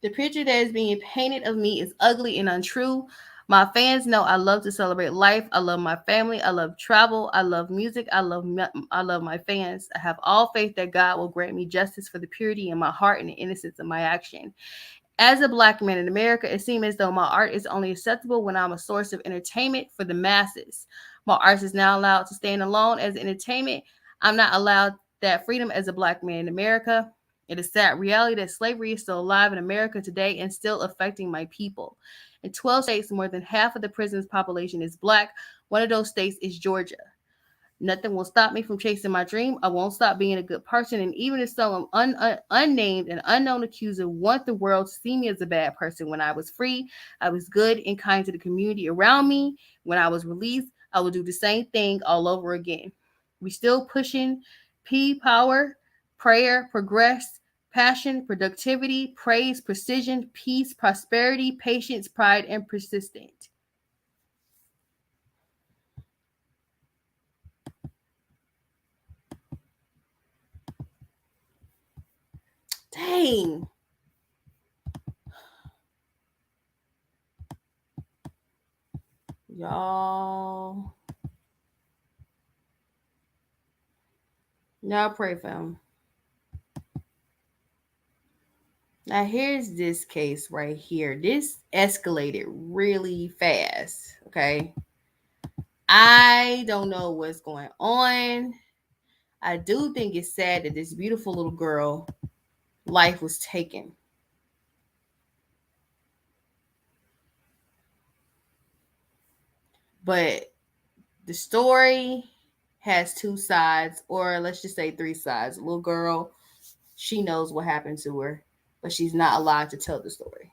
The picture that is being painted of me is ugly and untrue. My fans know I love to celebrate life. I love my family. I love travel. I love music. I love my fans. I have all faith that God will grant me justice for the purity in my heart and the innocence of my action. As a Black man in America, it seems as though my art is only acceptable when I'm a source of entertainment for the masses. My art is now allowed to stand alone as entertainment. I'm not allowed that freedom as a Black man in America. It is sad reality that slavery is still alive in America today and still affecting my people. In 12 states, more than half of the prison's population is Black. One of those states is Georgia. Nothing will stop me from chasing my dream. I won't stop being a good person. And even if some unnamed and unknown accuser want the world to see me as a bad person, when I was free, I was good and kind to the community around me. When I was released, I will do the same thing all over again. We still pushing P power, prayer, progress, passion, productivity, praise, precision, peace, prosperity, patience, pride, and persistent. Dang. Y'all. Y'all pray for him. Now, here's this case right here. This escalated really fast. Okay. I don't know what's going on. I do think it's sad that this beautiful little girl life was taken. But the story has two sides, or let's just say three sides. The little girl, she knows what happened to her, but she's not allowed to tell the story.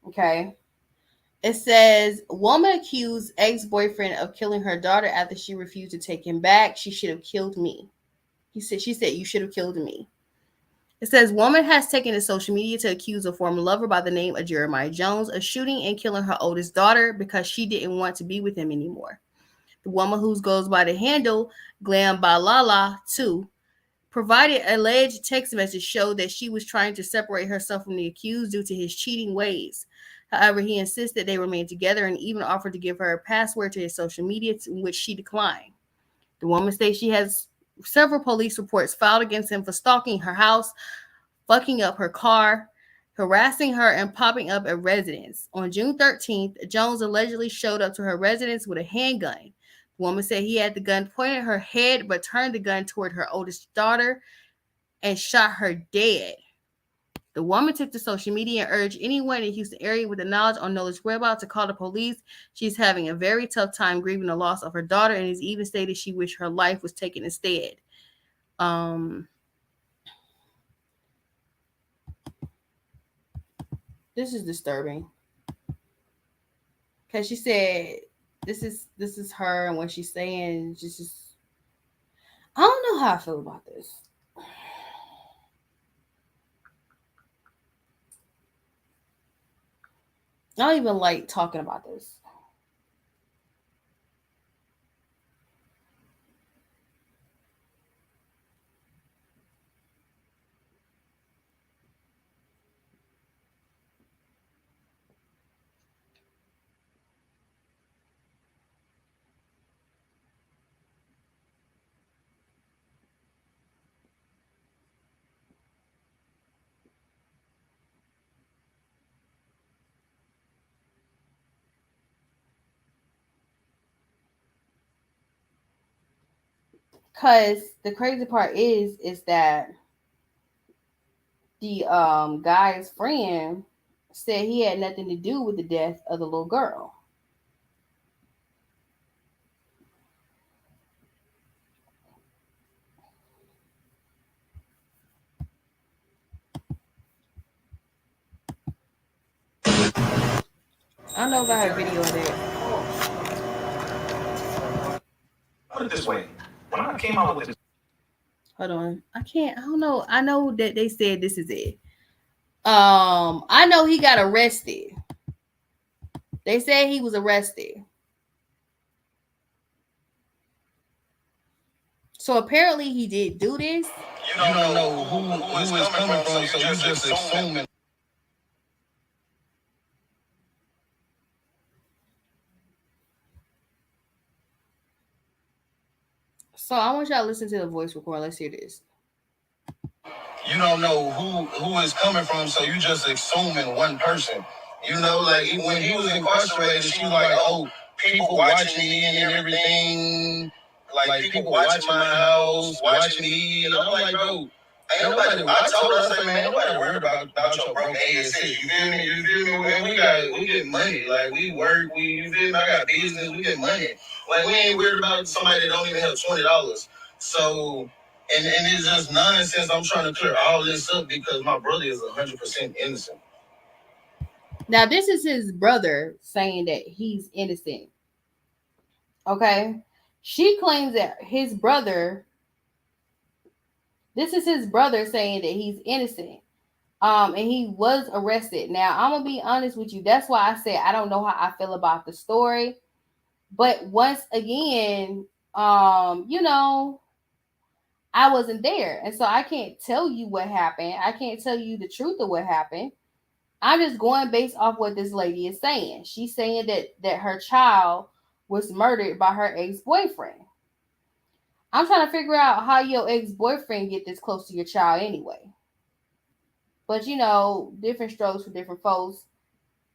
Okay. It says, woman accused ex-boyfriend of killing her daughter after she refused to take him back. She should have killed me. She said, you should have killed me. It says, woman has taken to social media to accuse a former lover by the name of Jeremiah Jones of shooting and killing her oldest daughter because she didn't want to be with him anymore. The woman, who goes by the handle Glam Balala 2, provided alleged text message showed that she was trying to separate herself from the accused due to his cheating ways. However, he insisted they remain together and even offered to give her a password to his social media, which she declined. The woman states she has several police reports filed against him for stalking her house, fucking up her car, harassing her, and popping up at residence. On June 13th, Jones allegedly showed up to her residence with a handgun. The woman said he had the gun pointed at her head, but turned the gun toward her oldest daughter and shot her dead. The woman took to social media and urged anyone in the Houston area with the knowledge on Nola's whereabouts to call the police. She's having a very tough time grieving the loss of her daughter and has even stated she wished her life was taken instead. This is disturbing. Because she said this is her, and what she's saying just I don't know how I feel about this. I don't even like talking about this. Cause the crazy part is that the guy's friend said he had nothing to do with the death of the little girl. I don't know if I have video of that. Put it this way. When I came out with this, Hold on. I don't know. I know that they said this is it. I know he got arrested. They said he was arrested. So apparently he did do this. you don't know who is coming from, so you just assuming. So I want y'all to listen to the voice record. Let's hear this. You don't know who is coming from, so you just assuming one person. You know, like when he was incarcerated, she was like, "Oh, people watching me and everything. Like people watching my house, watching me." And I'm like, "Bro, ain't nobody." I told her, I said, "Man, ain't nobody worried about your broke ass. You feel me? You feel me? Man, we get money. Like we work. You feel me? I got business. We get money. Like we ain't worried about somebody that don't even have $20. So." And it's just nonsense. I'm trying to clear all this up because my brother is 100% innocent. Now, this is his brother saying that he's innocent. Okay? She claims that his brother, this is his brother saying that he's innocent. And he was arrested. Now, I'm going to be honest with you. That's why I said I don't know how I feel about the story. But once again, you know, I wasn't there. And so I can't tell you what happened. I can't tell you the truth of what happened. I'm just going based off what this lady is saying. She's saying that her child was murdered by her ex-boyfriend. I'm trying to figure out how your ex-boyfriend get this close to your child anyway. But you know, different strokes for different folks.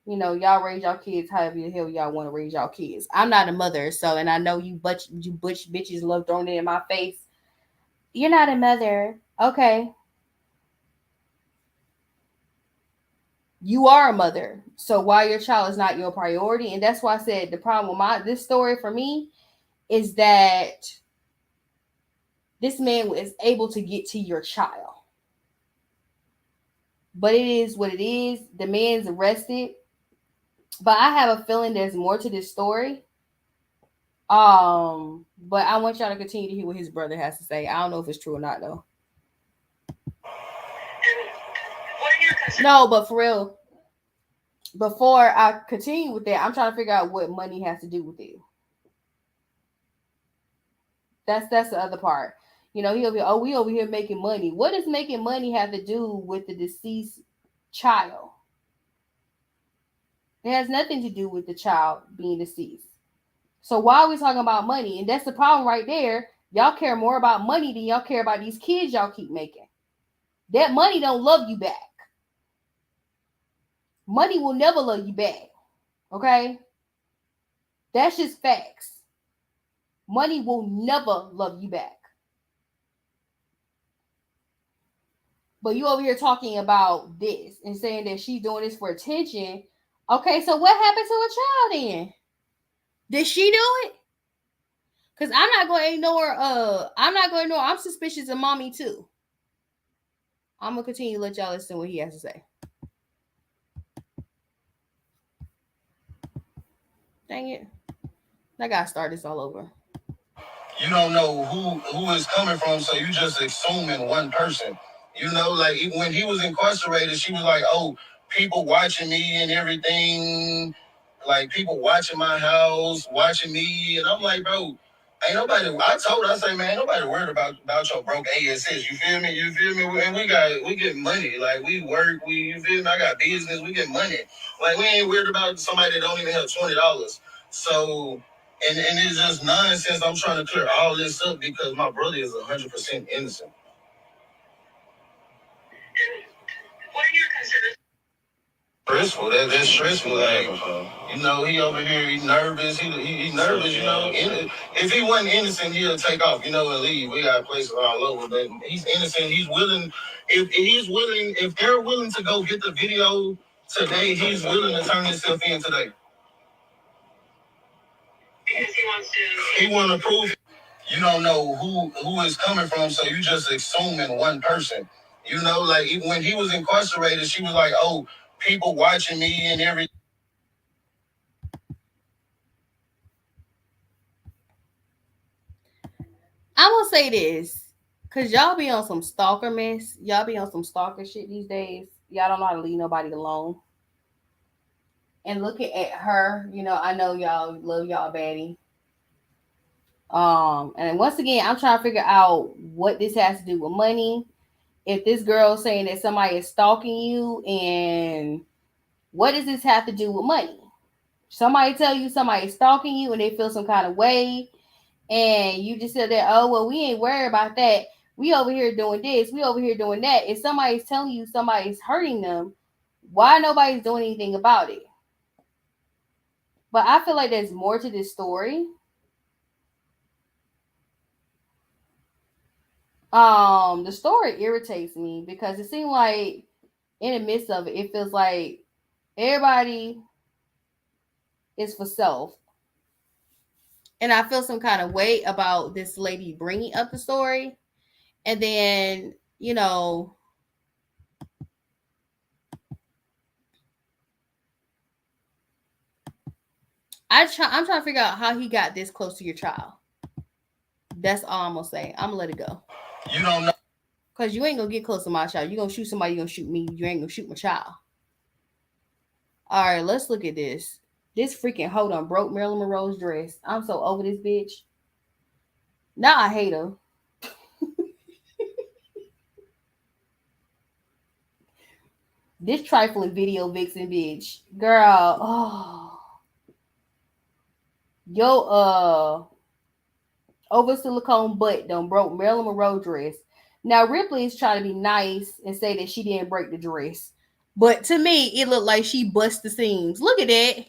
You know, y'all raise y'all kids however the hell y'all want to raise y'all kids. I'm not a mother, so and I know you butch bitches love throwing it in my face. You're not a mother. Okay. You are a mother. So why your child is not your priority? And that's why I said the problem with this story for me is that this man is able to get to your child. But it is what it is. The man's arrested. But I have a feeling there's more to this story. But I want y'all to continue to hear what his brother has to say. I don't know if it's true or not though. No, but for real, before I continue with that, I'm trying to figure out what money has to do with it. That's the other part. You know, he'll be, oh, we over here making money. What does making money have to do with the deceased child? It has nothing to do with the child being deceased. So why are we talking about money? And that's the problem right there. Y'all care more about money than y'all care about these kids y'all keep making. That money don't love you back. Money will never love you back. Okay? That's just facts. Money will never love you back. But you over here talking about this and saying that she's doing this for attention. Okay, so what happened to a child then? Did she do it? Because I'm not going to ignore, I'm suspicious of mommy too. I'm going to continue to let y'all listen to what he has to say. Dang it. I got to start this all over. You don't know who is coming from, so you just assuming one person. You know, like when he was incarcerated, she was like, "Oh, people watching me and everything. Like people watching my house, watching me." And I'm like, "Bro, ain't nobody." I told her, I say, "Man, ain't nobody worried about your broke ass. You feel me? You feel me? And we get money. Like we work. You feel me? I got business. We get money. Like we ain't worried about somebody that don't even have $20. So." And it's just nonsense. I'm trying to clear all this up because my brother is 100% innocent. What are your concerns? stressful. That's stressful. Like, you know, he over here, he nervous. He nervous. You know, if he wasn't innocent, he'll take off. You know, and leave. We got places all over, but he's innocent. He's willing. If they're willing to go get the video today, he's willing to turn himself in today. Because he want to prove. You don't know who is coming from, so you just assuming one person. You know, like when he was incarcerated, she was like, "Oh, people watching me and everything." I'm gonna say this, cause y'all be on some stalker mess. Y'all be on some stalker shit these days. Y'all don't know how to leave nobody alone. And looking at her, you know, I know y'all love y'all baddie. And once again, I'm trying to figure out what this has to do with money. If this girl's saying that somebody is stalking you, and what does this have to do with money? Somebody tell you somebody is stalking you and they feel some kind of way, and you just said that, oh, well, we ain't worried about that. We over here doing this, we over here doing that. If somebody's telling you somebody's hurting them, why nobody's doing anything about it? But I feel like there's more to this story. The story irritates me because it seems like in the midst of it, it feels like everybody is for self. And I feel some kind of way about this lady bringing up the story. And then, you know, I'm trying to figure out how he got this close to your child. That's all I'm going to say. I'm going to let it go. You don't know. Because you ain't going to get close to my child. You're going to shoot somebody, you're going to shoot me. You ain't going to shoot my child. All right, let's look at this. This freaking hoe done broke Marilyn Monroe's dress. I'm so over this bitch. Now I hate her. This trifling video vixen bitch. Girl, oh. Yo, over silicone butt done broke Marilyn Monroe dress. Now Ripley is trying to be nice and say that she didn't break the dress. But to me, it looked like she bust the seams. Look at that.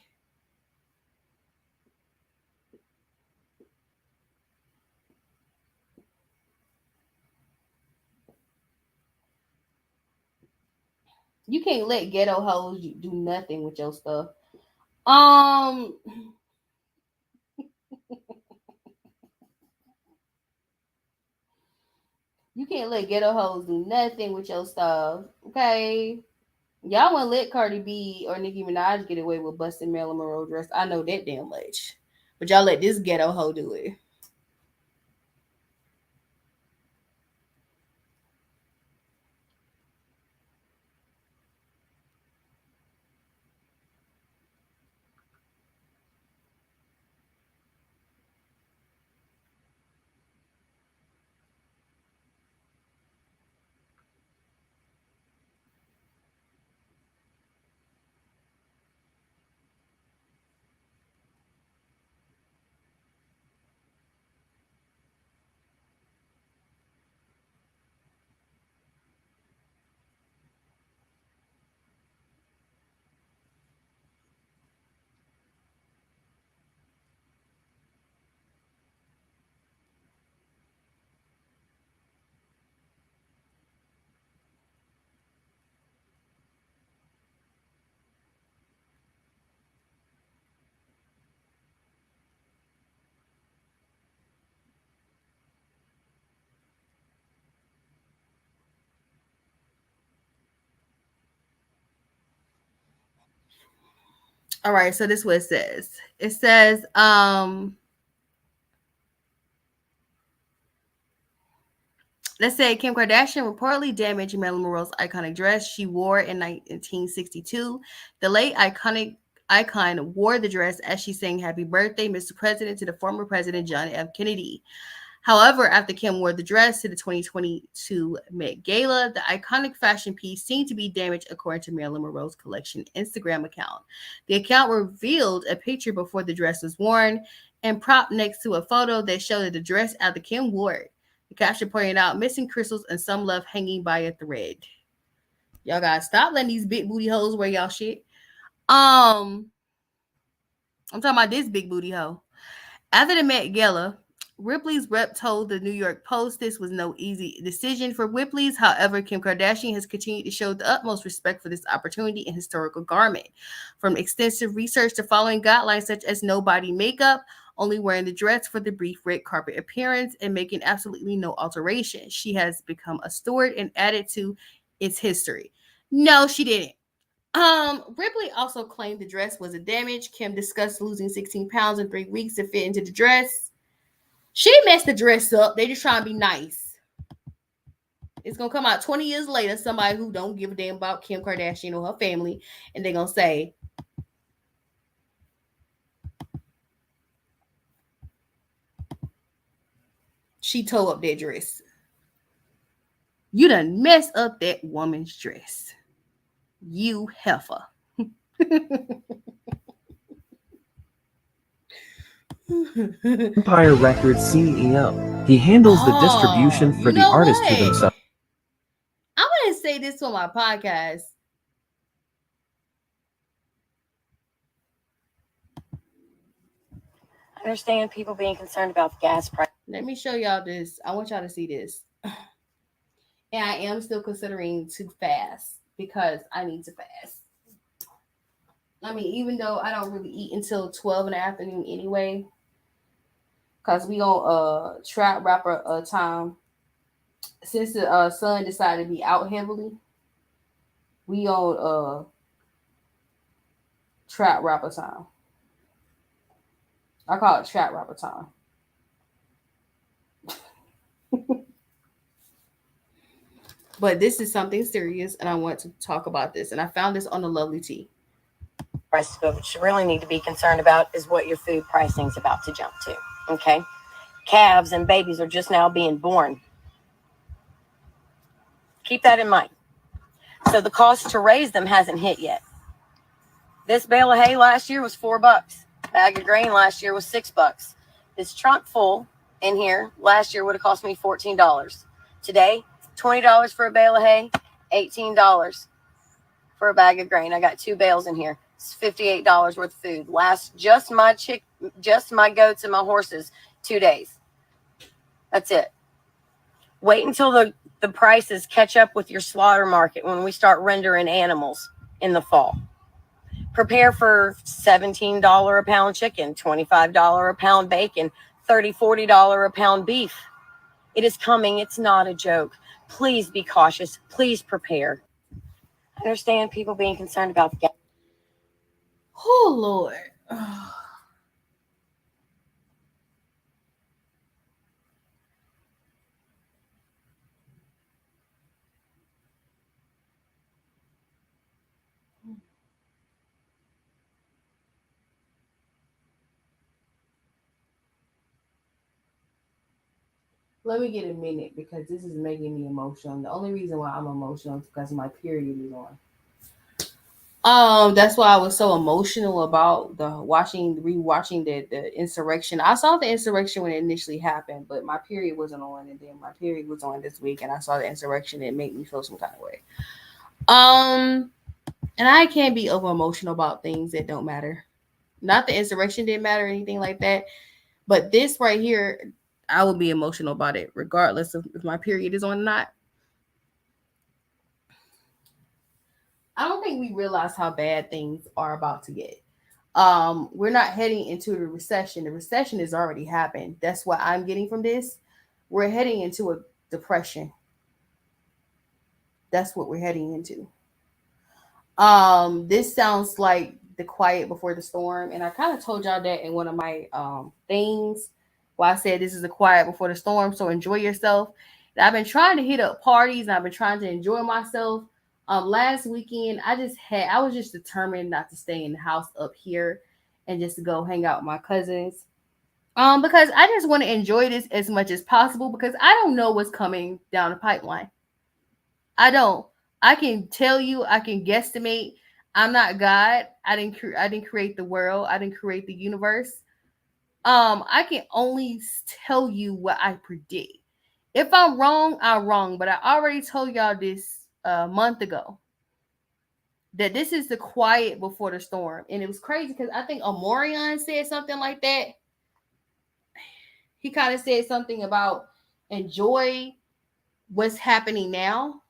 You can't let ghetto hoes do nothing with your stuff. You can't let ghetto hoes do nothing with your stuff. Okay. Y'all wouldn't let Cardi B or Nicki Minaj get away with busting Marilyn Monroe dress. I know that damn much. But y'all let this ghetto hoe do it. All right, so this is what it says. It says, let's say Kim Kardashian reportedly damaged Marilyn Monroe's iconic dress she wore in 1962. The late icon wore the dress as she sang "Happy Birthday, Mr. President" to the former president John F. Kennedy. However, after Kim wore the dress to the 2022 Met Gala, the iconic fashion piece seemed to be damaged, according to Marilyn Monroe's collection Instagram account. The account revealed a picture before the dress was worn and propped next to a photo that showed the dress after Kim wore it. The caption pointed out missing crystals and some love hanging by a thread. Y'all gotta stop letting these big booty hoes wear y'all shit. I'm talking about this big booty hoe. After the Met Gala, Ripley's rep told the New York Post this was no easy decision for Ripley's. However, Kim Kardashian has continued to show the utmost respect for this opportunity and historical garment. From extensive research to following guidelines such as no body makeup, only wearing the dress for the brief red carpet appearance, and making absolutely no alterations, she has become a steward and added to its history. No, she didn't. Ripley also claimed the dress was a damage. Kim discussed losing 16 pounds in 3 weeks to fit into the dress. She messed the dress up. They just trying to be nice. It's gonna come out 20 years later, somebody who don't give a damn about Kim Kardashian or her family, and they're gonna say, she tore up that dress. You done messed up that woman's dress. You heifer. Empire Records CEO. He handles the distribution for the artist to themselves. I'm going to say this on my podcast. I understand people being concerned about the gas price. Let me show y'all this. I want y'all to see this. And I am still considering to fast because I need to fast. I mean, even though I don't really eat until 12 in the afternoon anyway, because we on trap rapper time. Since the sun decided to be out heavily, we on trap rapper time. I call it trap rapper time. But this is something serious, and I want to talk about this. And I found this on the Lovely Tea. Prices, but what you really need to be concerned about is what your food pricing is about to jump to. Okay, calves and babies are just now being born. Keep that in mind. So the cost to raise them hasn't hit yet. This bale of hay last year was $4. Bag of grain last year was $6. This trunk full in here last year would have cost me $14. Today, $20 for a bale of hay, $18 for a bag of grain. I got 2 bales in here. It's $58 worth of food. Last just my goats and my horses 2 days. That's it. Wait until the prices catch up with your slaughter market when we start rendering animals in the fall. Prepare for $17 a pound chicken, $25 a pound bacon, $30, $40 a pound beef. It is coming. It's not a joke. Please be cautious. Please prepare. I understand people being concerned about the gas. Oh, Lord. Let me get a minute because this is making me emotional. The only reason why I'm emotional is because my period is on. That's why I was so emotional about rewatching the insurrection. I saw the insurrection when it initially happened, but my period wasn't on, and then my period was on this week, and I saw the insurrection. It made me feel some kind of way. And I can't be over emotional about things that don't matter. Not the insurrection didn't matter or anything like that, but this right here, I will be emotional about it, regardless of if my period is on or not. I don't think we realize how bad things are about to get. We're not heading into the recession. The recession has already happened. That's what I'm getting from this. We're heading into a depression. That's what we're heading into. This sounds like the quiet before the storm, and I kind of told y'all that in one of my things. Why I said this is a quiet before the storm, so enjoy yourself. And I've been trying to hit up parties, and I've been trying to enjoy myself. Last weekend, I was just determined not to stay in the house up here and just to go hang out with my cousins. Because I just want to enjoy this as much as possible because I don't know what's coming down the pipeline. I don't. I can tell you, I can guesstimate. I'm not God. I didn't create the world. I didn't create the universe. I can only tell you what I predict. If I'm wrong, I'm wrong. But I already told y'all this a month ago. that this is the quiet before the storm. And it was crazy because I think Omarion said something like that. He kind of said something about enjoy what's happening now.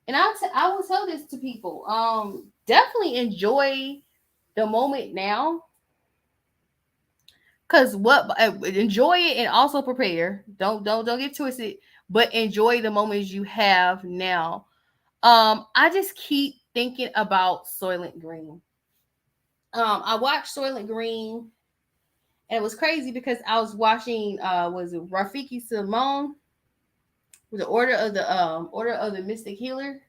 And I will tell this to people. Definitely enjoy the moment now. Cause enjoy it and also prepare. Don't get twisted, but enjoy the moments you have now. I just keep thinking about Soylent Green. I watched Soylent Green, and it was crazy because I was watching was it Rafiki Simone with the Order of the Mystic Healer.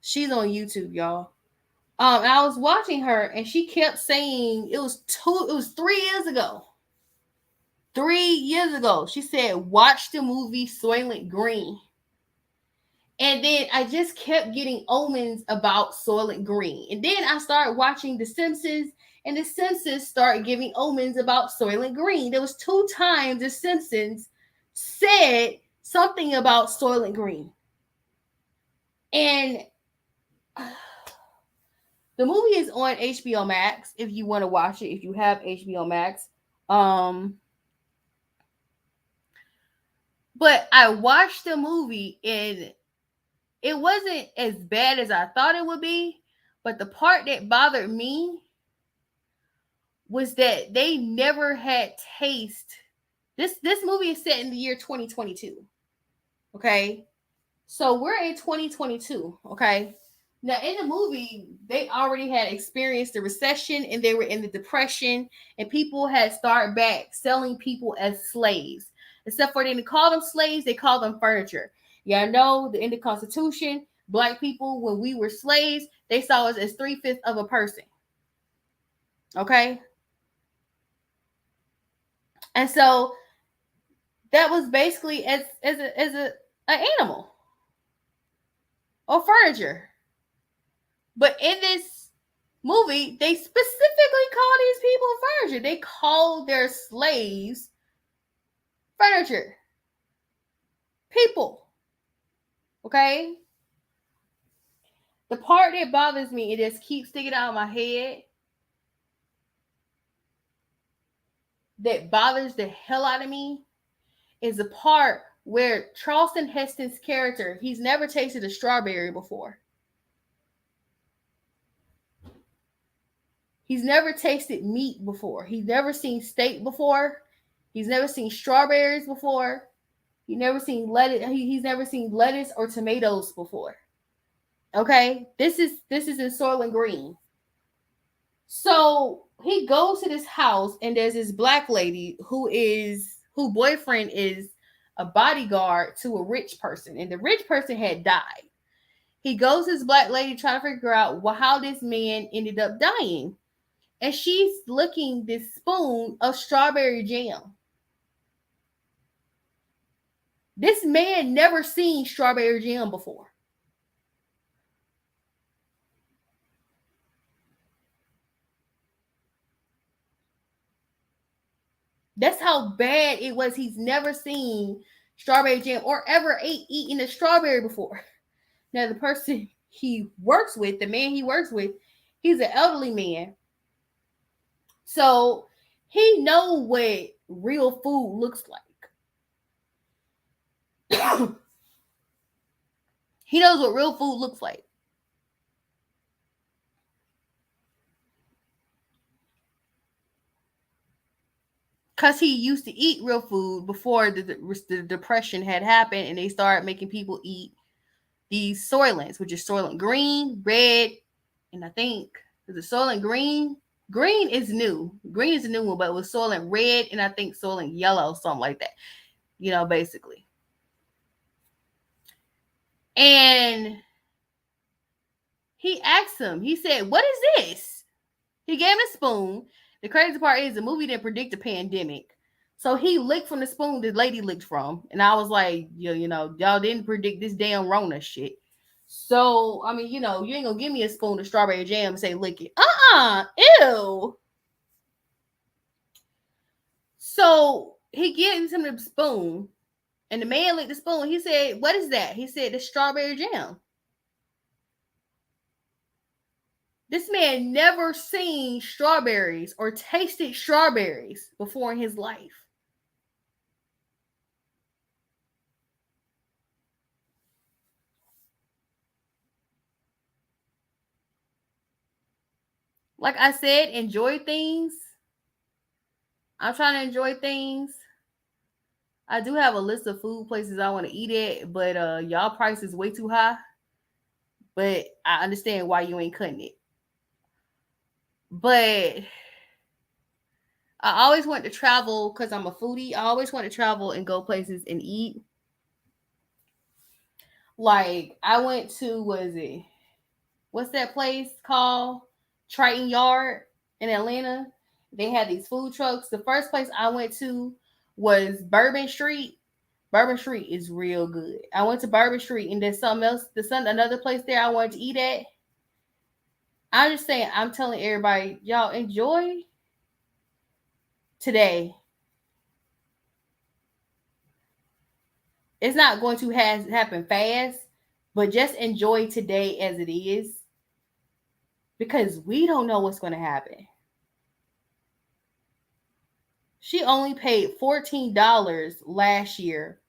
She's on YouTube, y'all. And I was watching her, and she kept saying it was 3 years ago. 3 years ago, she said, watch the movie Soylent Green. And then I just kept getting omens about Soylent Green. And then I started watching The Simpsons, and The Simpsons started giving omens about Soylent Green. There was 2 times The Simpsons said something about Soylent Green. And the movie is on HBO Max if you want to watch it, if you have HBO Max. But I watched the movie and it wasn't as bad as I thought it would be. But the part that bothered me was that they never had taste. This movie is set in the year 2022. Okay. So we're in 2022. Okay. Now, in the movie, they already had experienced the recession and they were in the depression, and people had started back selling people as slaves. Except for they didn't call them slaves, they called them furniture. Y'all know in the Constitution, Black people, when we were slaves, they saw us as 3/5 of a person. Okay? And so that was basically as an animal or furniture. But in this movie, they specifically call these people furniture. They call their slaves furniture. People. Okay? The part that bothers me, it just keeps sticking out of my head, that bothers the hell out of me, is the part where Charlton Heston's character, he's never tasted a strawberry before. He's never tasted meat before. He's never seen steak before. He's never seen strawberries before. He's never seen lettuce. He's never seen lettuce or tomatoes before. Okay, this is in Soylent Green. So he goes to this house, and there's this Black lady who boyfriend is a bodyguard to a rich person, and the rich person had died. He goes to this Black lady trying to figure out how this man ended up dying. And she's licking this spoon of strawberry jam. This man never seen strawberry jam before. That's how bad it was. He's never seen strawberry jam or ever eaten a strawberry before. Now, the person he works with, the man he works with, he's an elderly man. So he knows what real food looks like. He knows what real food looks like. Because he used to eat real food before the depression had happened, and they started making people eat these Soylents, which is Soylent Green, red, and I think is it Soylent Green? Green is new. Green is a new one, but it was Soylent Red, and I think Soylent Yellow, something like that. You know, basically. And he asked him, he said, "What is this?" He gave him a spoon. The crazy part is the movie didn't predict a pandemic. So he licked from the spoon the lady licked from. And I was like, you know, y'all didn't predict this damn Rona shit. So, I mean, you know, you ain't gonna give me a spoon of strawberry jam and say lick it. Ew. So he gives him the spoon. And the man licked the spoon. He said, "What is that?" He said, "The strawberry jam." This man never seen strawberries or tasted strawberries before in his life. Like I said, enjoy things. I'm trying to enjoy things. I do have a list of food places I want to eat at, but y'all price is way too high. But I understand why you ain't cutting it. But I always want to travel because I'm a foodie. I always want to travel and go places and eat. Like I went to, what's that place called? Triton Yard in Atlanta. They had these food trucks. The first place I went to was Bourbon Street. Bourbon Street is real good. I went to Bourbon Street, and there's something else. Another place there I wanted to eat at. I'm just saying. I'm telling everybody, y'all enjoy today. It's not going to happen fast, but just enjoy today as it is, because we don't know what's going to happen. She only paid $14 last year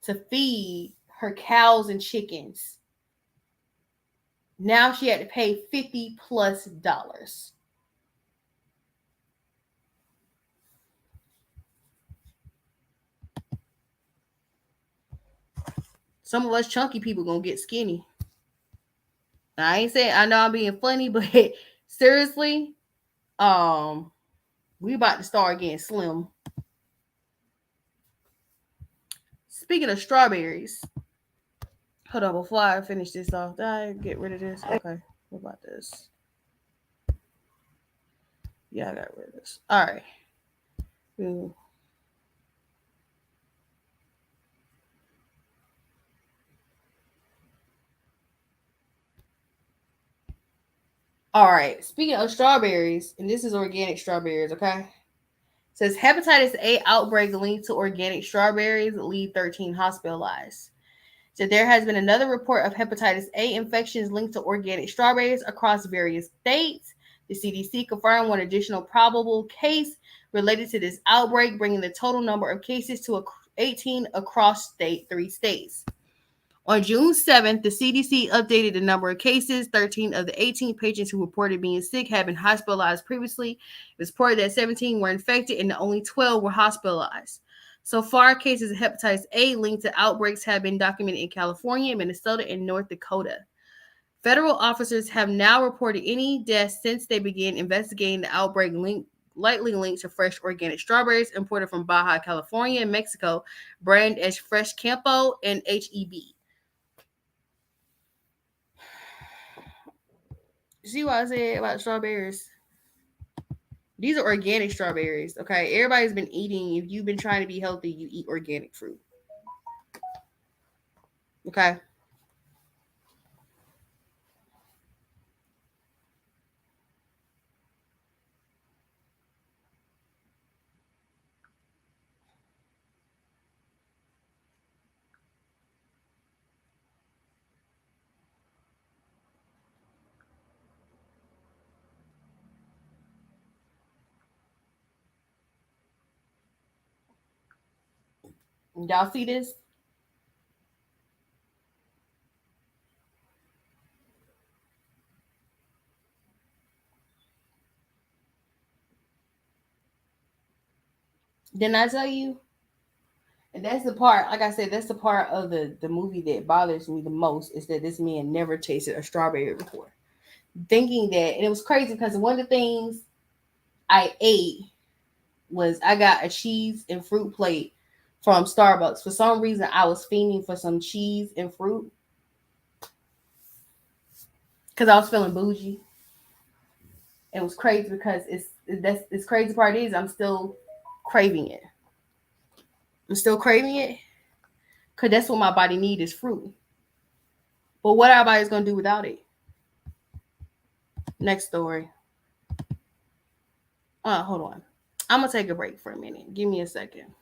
to feed her cows and chickens. Now she had to pay $50+. Some of us chunky people gonna get skinny. I ain't saying, I know I'm being funny, but seriously, we about to start getting slim. Speaking of strawberries, hold on, before I finish this off, did I get rid of this? Okay, what about this? Yeah, I got rid of this. All right. All right. Speaking of strawberries, and this is organic strawberries, okay? It says hepatitis A outbreak linked to organic strawberries lead 13 hospitalized. So there has been another report of hepatitis A infections linked to organic strawberries across various states. The CDC confirmed one additional probable case related to this outbreak, bringing the total number of cases to 18 across 3 states. On June 7th, the CDC updated the number of cases. 13 of the 18 patients who reported being sick had been hospitalized previously. It was reported that 17 were infected and only 12 were hospitalized. So far, cases of hepatitis A linked to outbreaks have been documented in California, Minnesota, and North Dakota. Federal officers have now reported any deaths since they began investigating the outbreak likely linked to fresh organic strawberries imported from Baja California and Mexico, branded as Fresh Campo and HEB. See what I said about strawberries? These are organic strawberries, okay? Everybody's been eating. If you've been trying to be healthy, you eat organic fruit. Okay? Y'all see this? Didn't I tell you? And that's the part, like I said, that's the part of the movie that bothers me the most, is that this man never tasted a strawberry before. Thinking that, and it was crazy because one of the things I ate was I got a cheese and fruit plate from Starbucks. For some reason, I was fiending for some cheese and fruit because I was feeling bougie. It was crazy because this crazy part is I'm still craving it. I'm still craving it because that's what my body needs, is fruit. But what our body's gonna do without it? Next story. Hold on. I'm gonna take a break for a minute. Give me a second.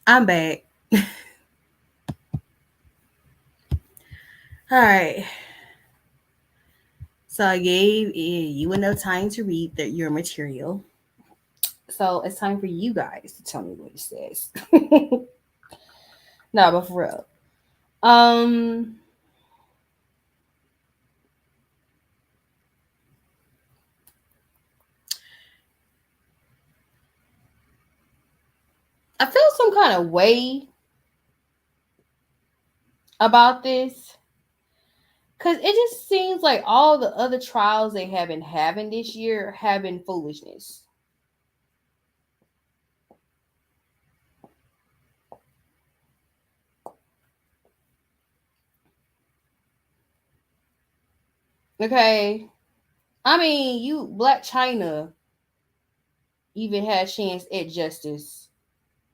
I'm back. All right. So I gave you enough time to read your material. So it's time for you guys to tell me what it says. No, but for real. I feel some kind of way about this because it just seems like all the other trials they have been having this year have been foolishness. Okay. I mean, Black China even had a chance at justice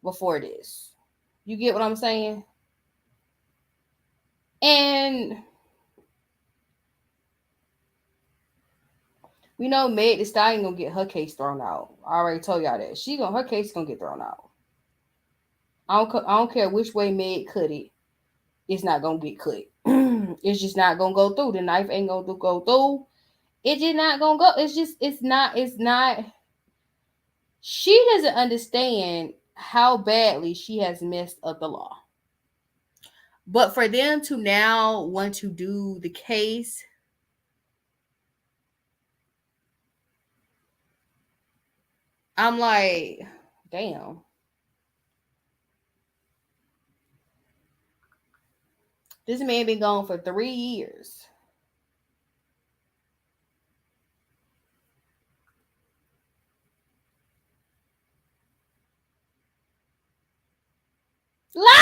before this. You get what I'm saying? And we know Meg Thee Stallion gonna get her case thrown out. I already told y'all that. Her case gonna get thrown out. I don't care which way Meg cut it. It's not gonna get cut. It's just not gonna go through. The knife ain't gonna go through. It's just not gonna go. It's not. She doesn't understand how badly she has messed up the law. But for them to now want to do the case, I'm like, damn. This man been gone for 3 years. Lord Jesus!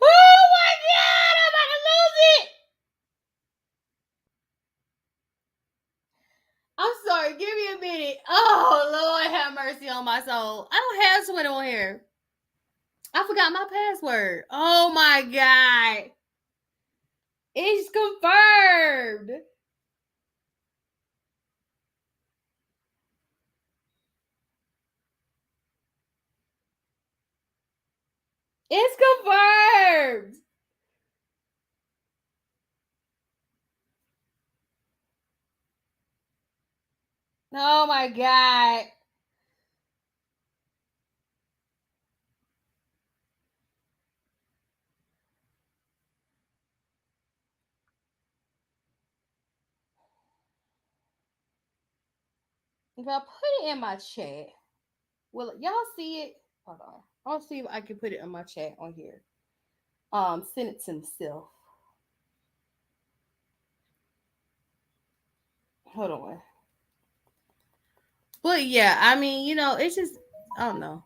Oh my God! I'm about to lose it. I'm sorry. Give me a minute. Oh Lord, have mercy on my soul. I don't have Twitter on here. I forgot my password. Oh my God! It's confirmed. It's confirmed. Oh my God. If I put it in my chat, will y'all see it? Hold on. I'll see if I can put it in my chat on here. Send it to myself. Hold on. But yeah, I mean, it's just I don't know.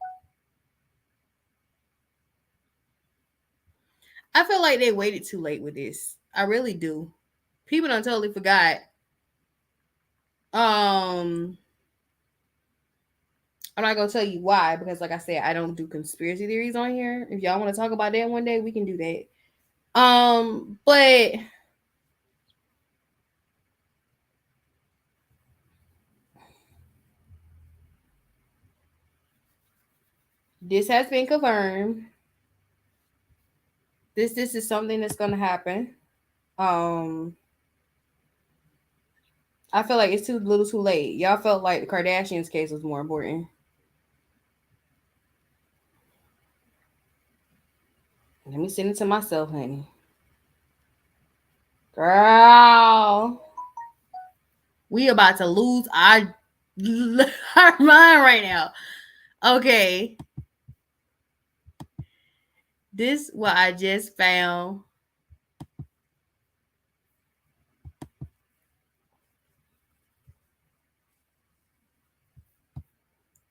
I feel like they waited too late with this. I really do. People don't totally forgot. I'm not gonna tell you why because, like I said, I don't do conspiracy theories on here. If y'all want to talk about that one day, we can do that. But this has been confirmed. This is something that's gonna happen. I feel like it's too little, too late. Y'all felt like the Kardashians case was more important. Let me send it to myself, honey. Girl, we about to lose our mind right now. Okay. This what I just found.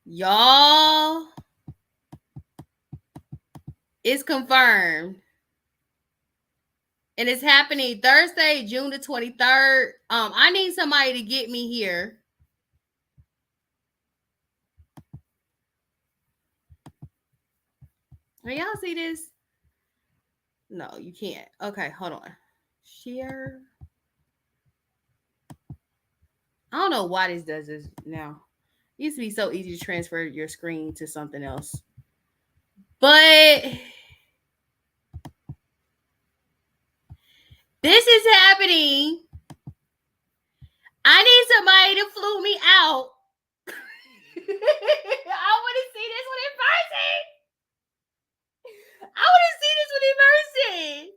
Y'all, it's confirmed. And it's happening Thursday, June the 23rd. I need somebody to get me here. Can y'all see this? No, you can't. Okay, hold on. Share. I don't know why this does this now. It used to be so easy to transfer your screen to something else. But this is happening. I need somebody to flew me out. I want to see this one in person. I want to see this one in person.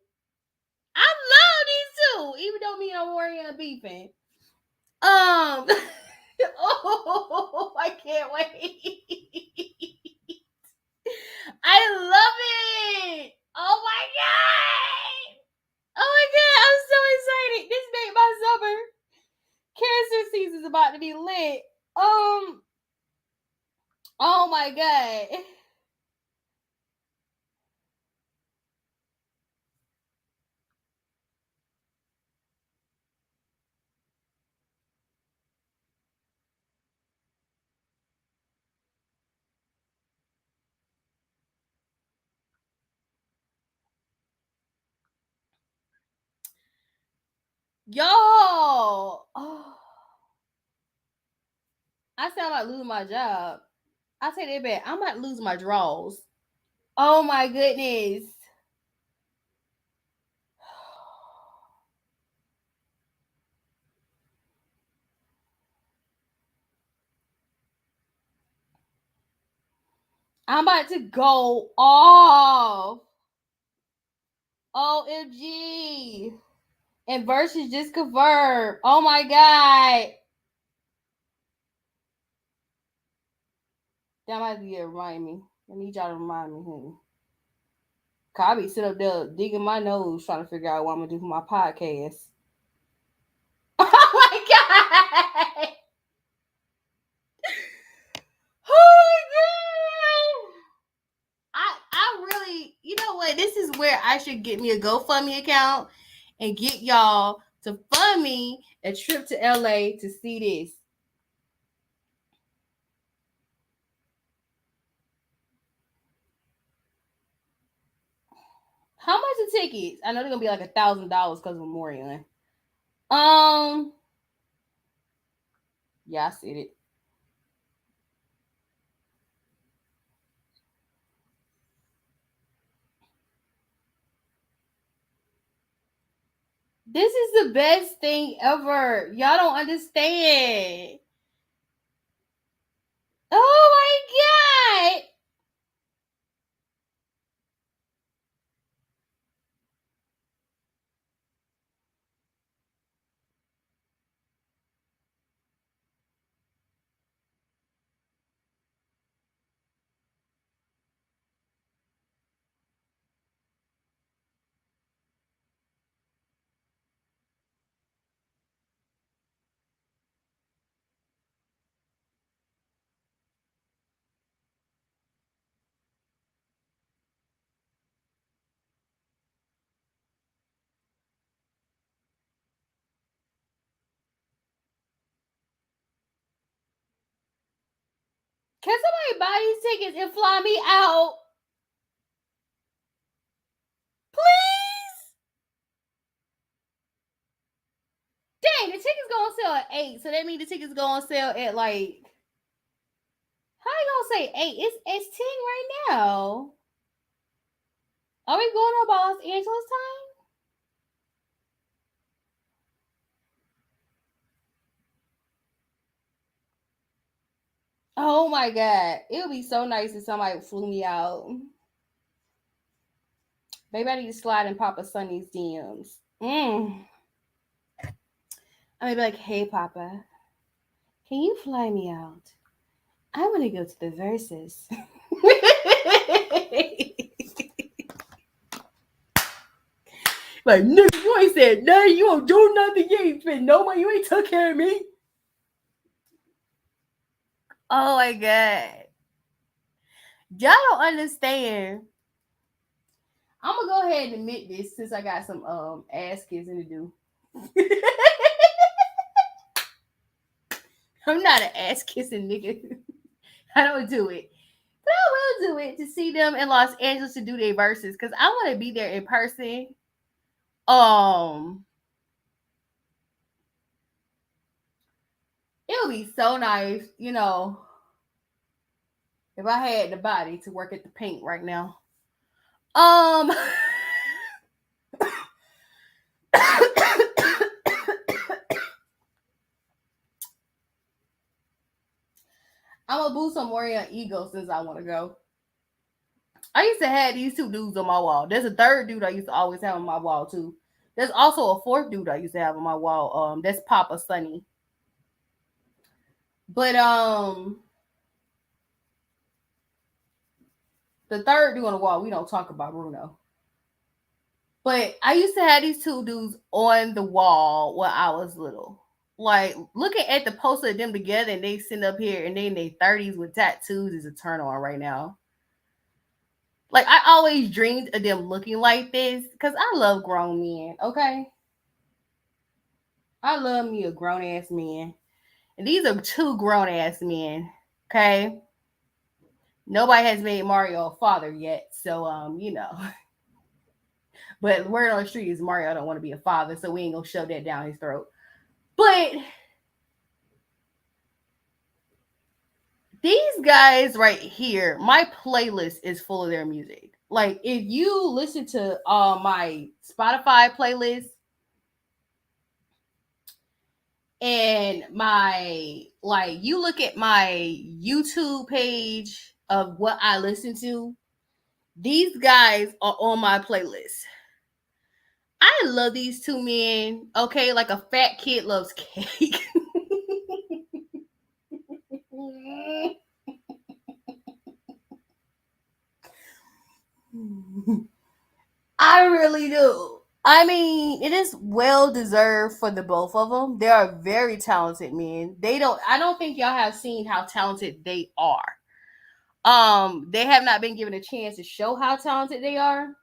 I love these two, even though me and Warrior are beefing. Oh, I can't wait. I love it. Oh my god. Oh my god, I'm so excited. This made my summer. Cancer season's about to be lit. Oh my god. Yo. Oh. I said I'm about to lose my job. I take that back. I'm about to lose my draws. Oh my goodness. I'm about to go off. OMG. And versus just confirmed. Oh my god. That might be to remind me. I need y'all to remind me, honey. Cause I be sitting up there digging my nose trying to figure out what I'm gonna do for my podcast. Oh my god. Oh my god. I really, you know what? This is where I should get me a GoFundMe account and get y'all to fund me a trip to LA to see this. How much the tickets? I know they're gonna be like $1,000 because of Memorial. Yeah, I see it. This is the best thing ever. Y'all don't understand. Oh my god. Can somebody buy these tickets and fly me out? Please? Dang, the tickets gonna sell at 8. So that means the tickets gonna sell at like, how you gonna say 8? It's 10 right now. Are we going about Los Angeles time? Oh my god. It would be so nice if somebody flew me out. Maybe I need to slide in Papa Sunny's DMs. I'm gonna be like, hey Papa, can you fly me out? I want to go to the Versus. Like, nigga, you ain't said nothing. You don't do nothing. You ain't spend no money. You ain't took care of me. Oh my god. Y'all don't understand. I'm gonna go ahead and admit this since I got some ass kissing to do. I'm not an ass kissing nigga. I don't do it. But I will do it to see them in Los Angeles to do their verses because I want to be there in person. It'll be so nice, you know. if I had the body to work at the paint right now. I'm gonna boost some more on ego since I want to go. I used to have these two dudes on my wall. There's a third dude I used to always have on my wall too. There's also a fourth dude I used to have on my wall. That's Papa Sunny. But the third dude on the wall, we don't talk about Bruno. But I used to have these two dudes on the wall when I was little. Like looking at the poster of them together, and they sitting up here and they in their 30s with tattoos is a turn on right now. Like I always dreamed of them looking like this because I love grown men. Okay, I love me a grown ass man, and these are two grown ass men. Okay, nobody has made Mario a father yet, so you know. But word on the street is Mario don't want to be a father, so we ain't gonna shove that down his throat. But these guys right here, my playlist is full of their music. Like if you listen to my Spotify playlist and you look at my YouTube page of what I listen to, these guys are on my playlist. I love these two men, okay, like a fat kid loves cake. I really do. I mean, it is well deserved for the both of them. They are very talented men. I don't think y'all have seen how talented they are. They have not been given a chance to show how talented they are.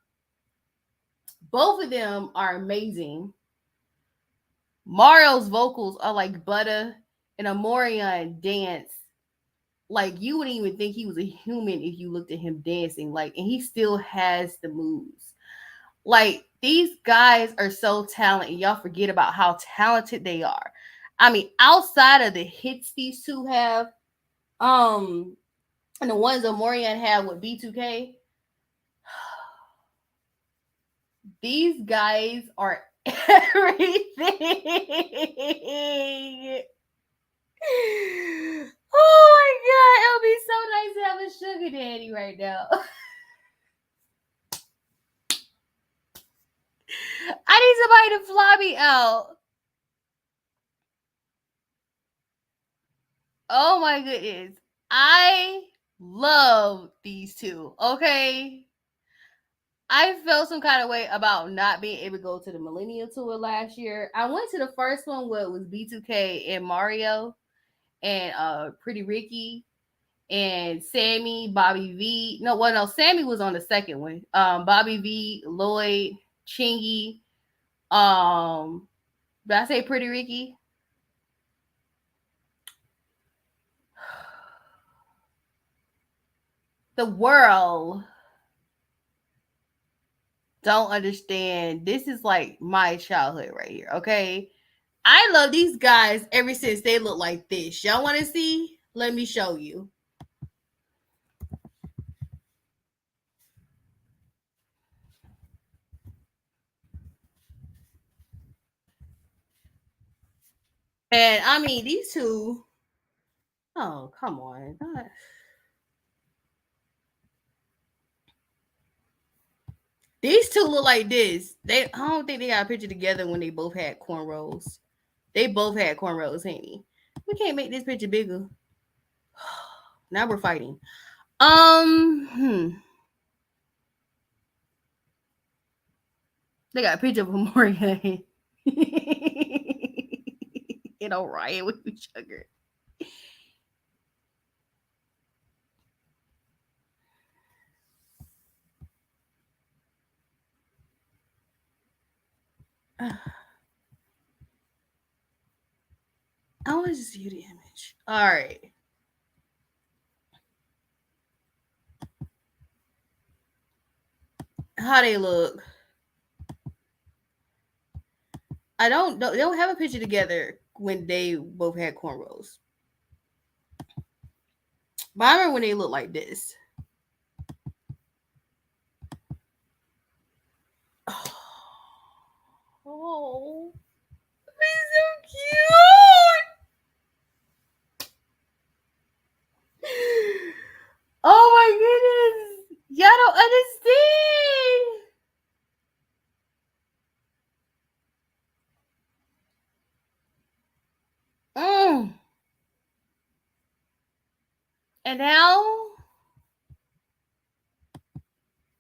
Both of them are amazing. Mario's vocals are like butter, and Amorion dance like you wouldn't even think he was a human if you looked at him dancing. Like, and he still has the moves. Like these guys are so talented. Y'all forget about how talented they are. I mean, outside of the hits these two have, and the ones that Morian had with B2K, these guys are everything. Oh my god, it would be so nice to have a sugar daddy right now. I need somebody to fly me out. Oh my goodness. I love these two. Okay. I felt some kind of way about not being able to go to the Millennial Tour last year. I went to the first one where it was B2K and Mario and Pretty Ricky and Sammy, Bobby V. No, Sammy was on the second one. Bobby V, Lloyd, Chingy. Did I say Pretty Ricky? The world don't understand. This is like my childhood right here. Okay. I love these guys ever since they look like this. Y'all want to see? Let me show you. And I mean, these two. Oh, come on. These two look like this. I don't think they got a picture together when they both had cornrows. They both had cornrows, ain't we can't make this picture bigger. Now we're fighting. They got a picture of Morgan. You know, riot with each other. I want to see the image. All right. How they look. They don't have a picture together when they both had cornrows. But I remember when they looked like this. Oh, he's so cute. Oh my goodness. Y'all don't understand. And now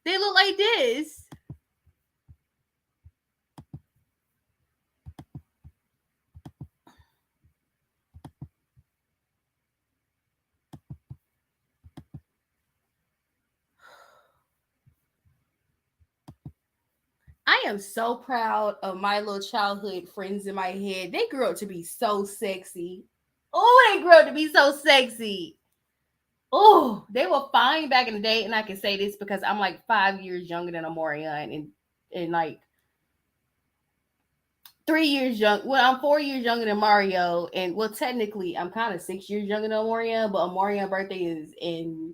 they look like this. I am so proud of my little childhood friends in my head. They grew up to be so sexy. Oh, they grew up to be so sexy. Oh, they were fine back in the day, and I can say this because I'm like 5 years younger than Amorian, and like 3 years young. Well, I'm 4 years younger than Mario, and well, technically, I'm kind of 6 years younger than Amorian, but Amorian's birthday is in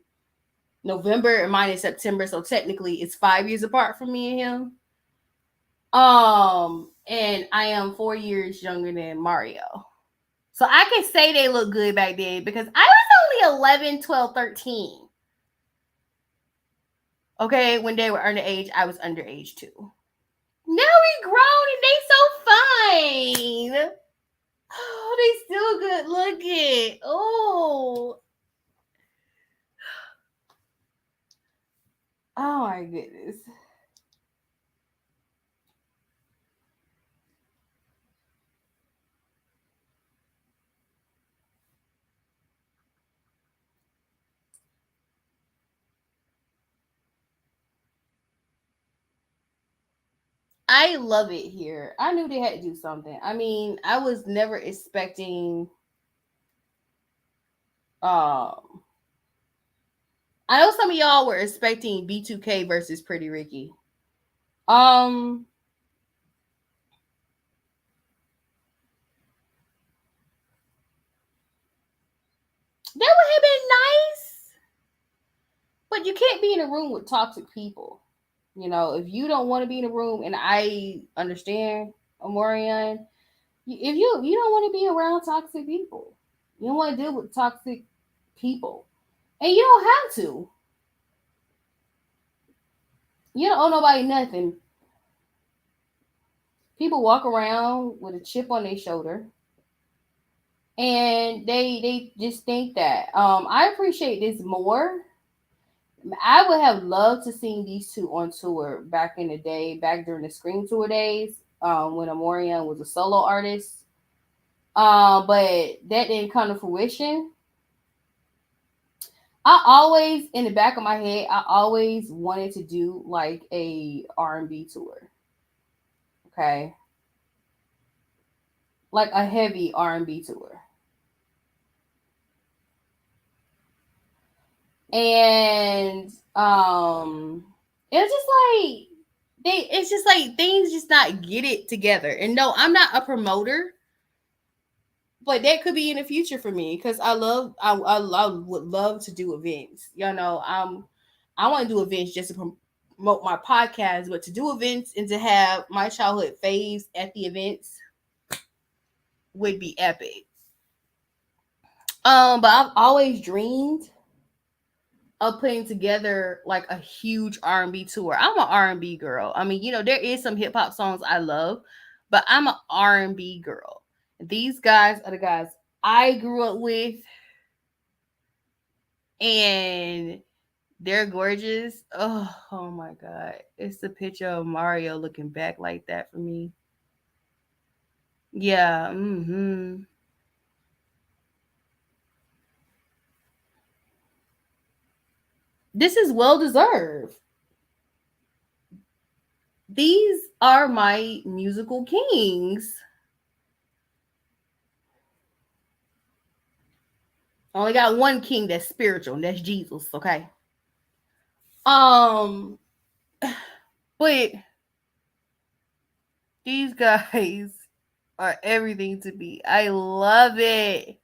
November and mine is September, so technically, it's 5 years apart from me and him. And I am 4 years younger than Mario. So I can say they look good back then because I was only 11, 12, 13. Okay, when they were underage, I was underage too. Now we grown and they so fine. Oh, they still good looking. Oh. Oh my goodness. I love it here. I knew they had to do something. I mean, I was never expecting I know some of y'all were expecting B2K versus Pretty Ricky. That would have been nice. But you can't be in a room with toxic people. You know, if you don't want to be in a room, and I understand, Amorian, if you don't want to be around toxic people, you don't want to deal with toxic people, and you don't have to. You don't owe nobody nothing. People walk around with a chip on their shoulder, and they just think that. I appreciate this more. I would have loved to see these two on tour back in the day, back during the Scream Tour days, when Amorian was a solo artist. But that didn't come to fruition. I always, in the back of my head, I always wanted to do like a R&B tour. Okay. Like a heavy R&B tour. And it's just like things just not get it together. And no, I'm not a promoter, but that could be in the future for me because I would love to do events. You know, I want to do events just to promote my podcast, but to do events and to have my childhood faves at the events would be epic. But I've always dreamed of putting together like a huge R&B tour. I'm an R&B girl. I mean, you know, there is some hip hop songs I love, but I'm an R&B girl. These guys are the guys I grew up with, and they're gorgeous. Oh my god. It's the picture of Mario looking back like that for me. Yeah, This is well deserved. These are my musical kings. I only got one king that's spiritual, and that's Jesus, okay? But these guys are everything to me. I love it.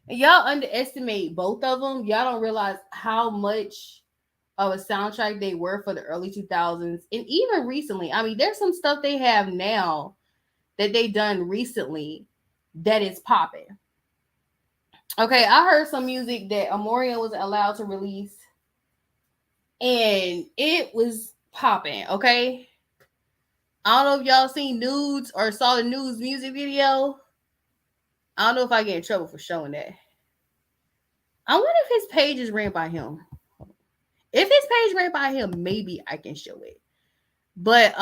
And y'all underestimate both of them. Y'all don't realize how much of a soundtrack they were for the early 2000s and even recently. I mean, there's some stuff they have now that they done recently that is popping. Okay, I heard some music that Amoria was allowed to release and it was popping, okay? I don't know if y'all seen nudes or saw the nudes music video. I don't know if I get in trouble for showing that. I wonder if his page is ran by him. If his page ran by him, maybe I can show it. But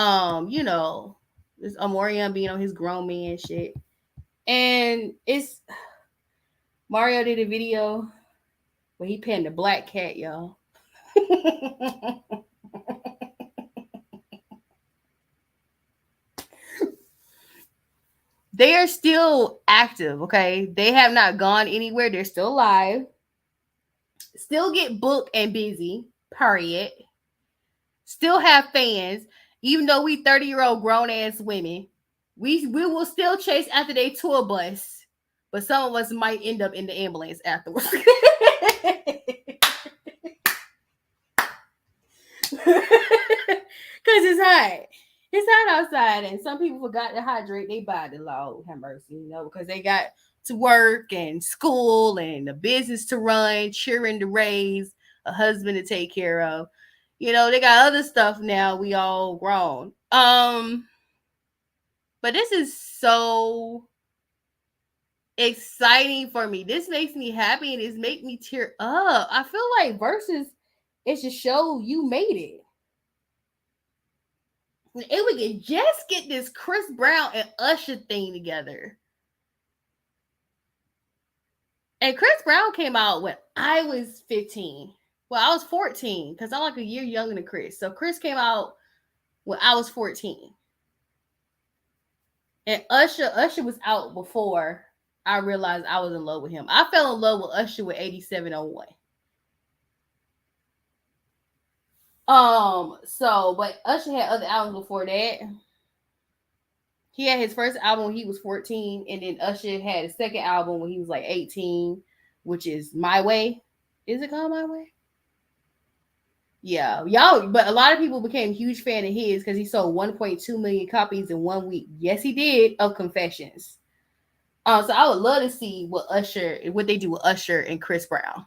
you know, this Amorian being on his grown man shit. And it's Mario did a video where he penned a black cat, y'all. They are still active, okay? They have not gone anywhere. They're still alive. Still get booked and busy, period. Still have fans. Even though we 30-year-old grown-ass women, we will still chase after their tour bus. But some of us might end up in the ambulance afterwards. Because it's hot. It's hot outside, and some people forgot to hydrate their body. Lord have mercy, you know, because they got to work and school and a business to run, children to raise, a husband to take care of. You know, they got other stuff now. We all grown. But this is so exciting for me. This makes me happy and it's make me tear up. I feel like Versus is to show you made it. And we can just get this Chris Brown and Usher thing together. And Chris Brown came out when I was 15. Well, I was 14 because I'm like a year younger than Chris. So Chris came out when I was 14. And Usher was out before I realized I was in love with him. I fell in love with Usher with 8701. But Usher had other albums before that. He had his first album when he was 14, and then Usher had his second album when he was like 18, which is My Way. Is it called My Way? Yeah, y'all, but a lot of people became a huge fan of his because he sold 1.2 million copies in 1 week. Yes, he did, of Confessions. So I would love to see what they do with Usher and Chris Brown.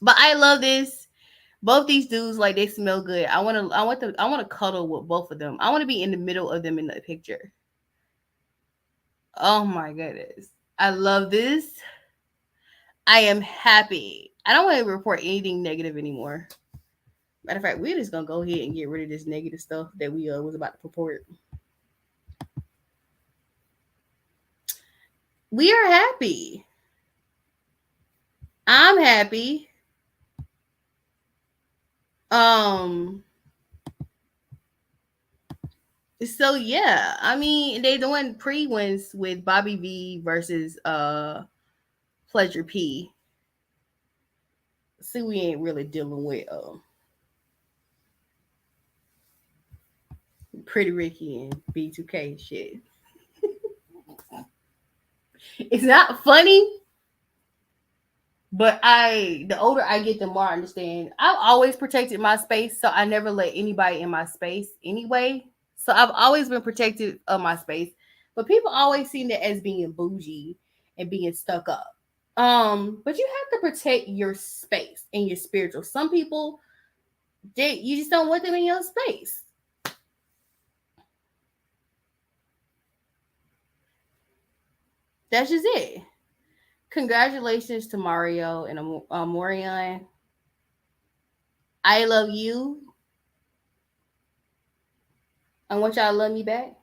But I love this. Both these dudes, like, they smell good. I want to cuddle with both of them. I want to be in the middle of them in the picture. Oh my goodness. I love this. I am happy. I don't want to report anything negative anymore. Matter of fact, we're just gonna go ahead and get rid of this negative stuff that we was about to report. We are happy. I'm happy. So yeah, I mean, they doing pre-wins with Bobby V versus Pleasure P. See, we ain't really dealing with Pretty Ricky and B2K shit. It's not funny, but the older I get, the more I understand. I've always protected my space, so I never let anybody in my space anyway. So I've always been protective of my space. But people always see that as being bougie and being stuck up. But you have to protect your space and your spiritual. Some people, you just don't want them in your space. That's just it. Congratulations to Mario and Morian. I love you. I want y'all to love me back.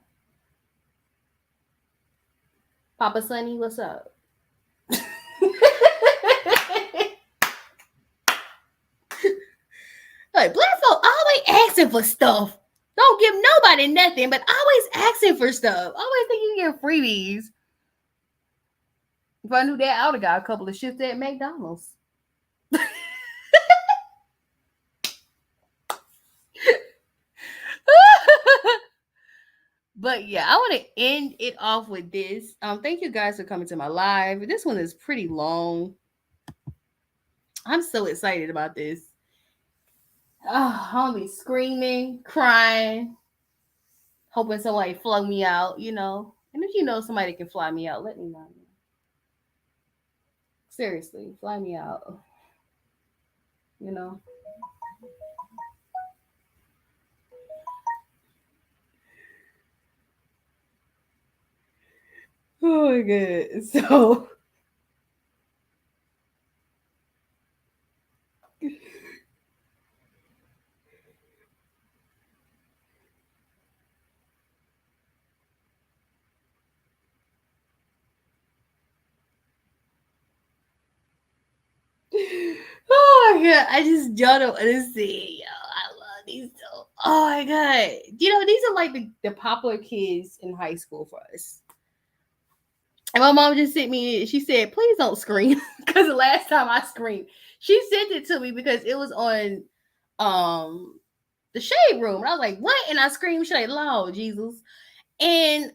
Papa Sonny, what's up? Like, black folk always asking for stuff. Don't give nobody nothing, but always asking for stuff. Always think you get freebies. If I knew that, I would have got a couple of shifts at McDonald's. But yeah, I want to end it off with this. Thank you guys for coming to my live. This one is pretty long. I'm so excited about this. I'll be screaming, crying, hoping somebody flow me out, you know. And if you know somebody can fly me out, let me know. Seriously, fly me out. You know. Oh my god. So oh my god, I just don't understand, yo. I love these so. Oh my god, you know these are like the popular kids in high school for us. And my mom just sent me. She said, "Please don't scream," because the last time I screamed, she sent it to me because it was on the shade room, and I was like, "What?" And I screamed, "Shade, Lord Jesus!" And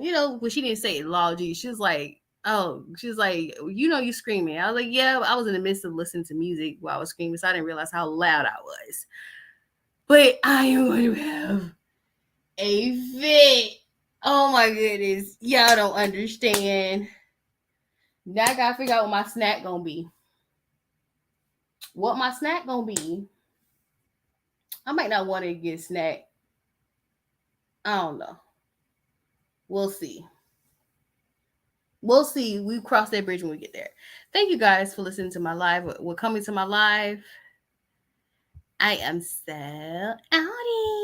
you know, well, she didn't say it, Lord Jesus. She was like, "Oh," she was like, "You know, you screaming." I was like, "Yeah." I was in the midst of listening to music while I was screaming, so I didn't realize how loud I was. But I am going to have a fit. Oh my goodness, y'all don't understand. Now I gotta figure out what my snack gonna be. What my snack gonna be? I might not want to get a snack. I don't know. We'll see. We'll see. We cross that bridge when we get there. Thank you guys for listening to my live. We're coming to my live. I am so outie.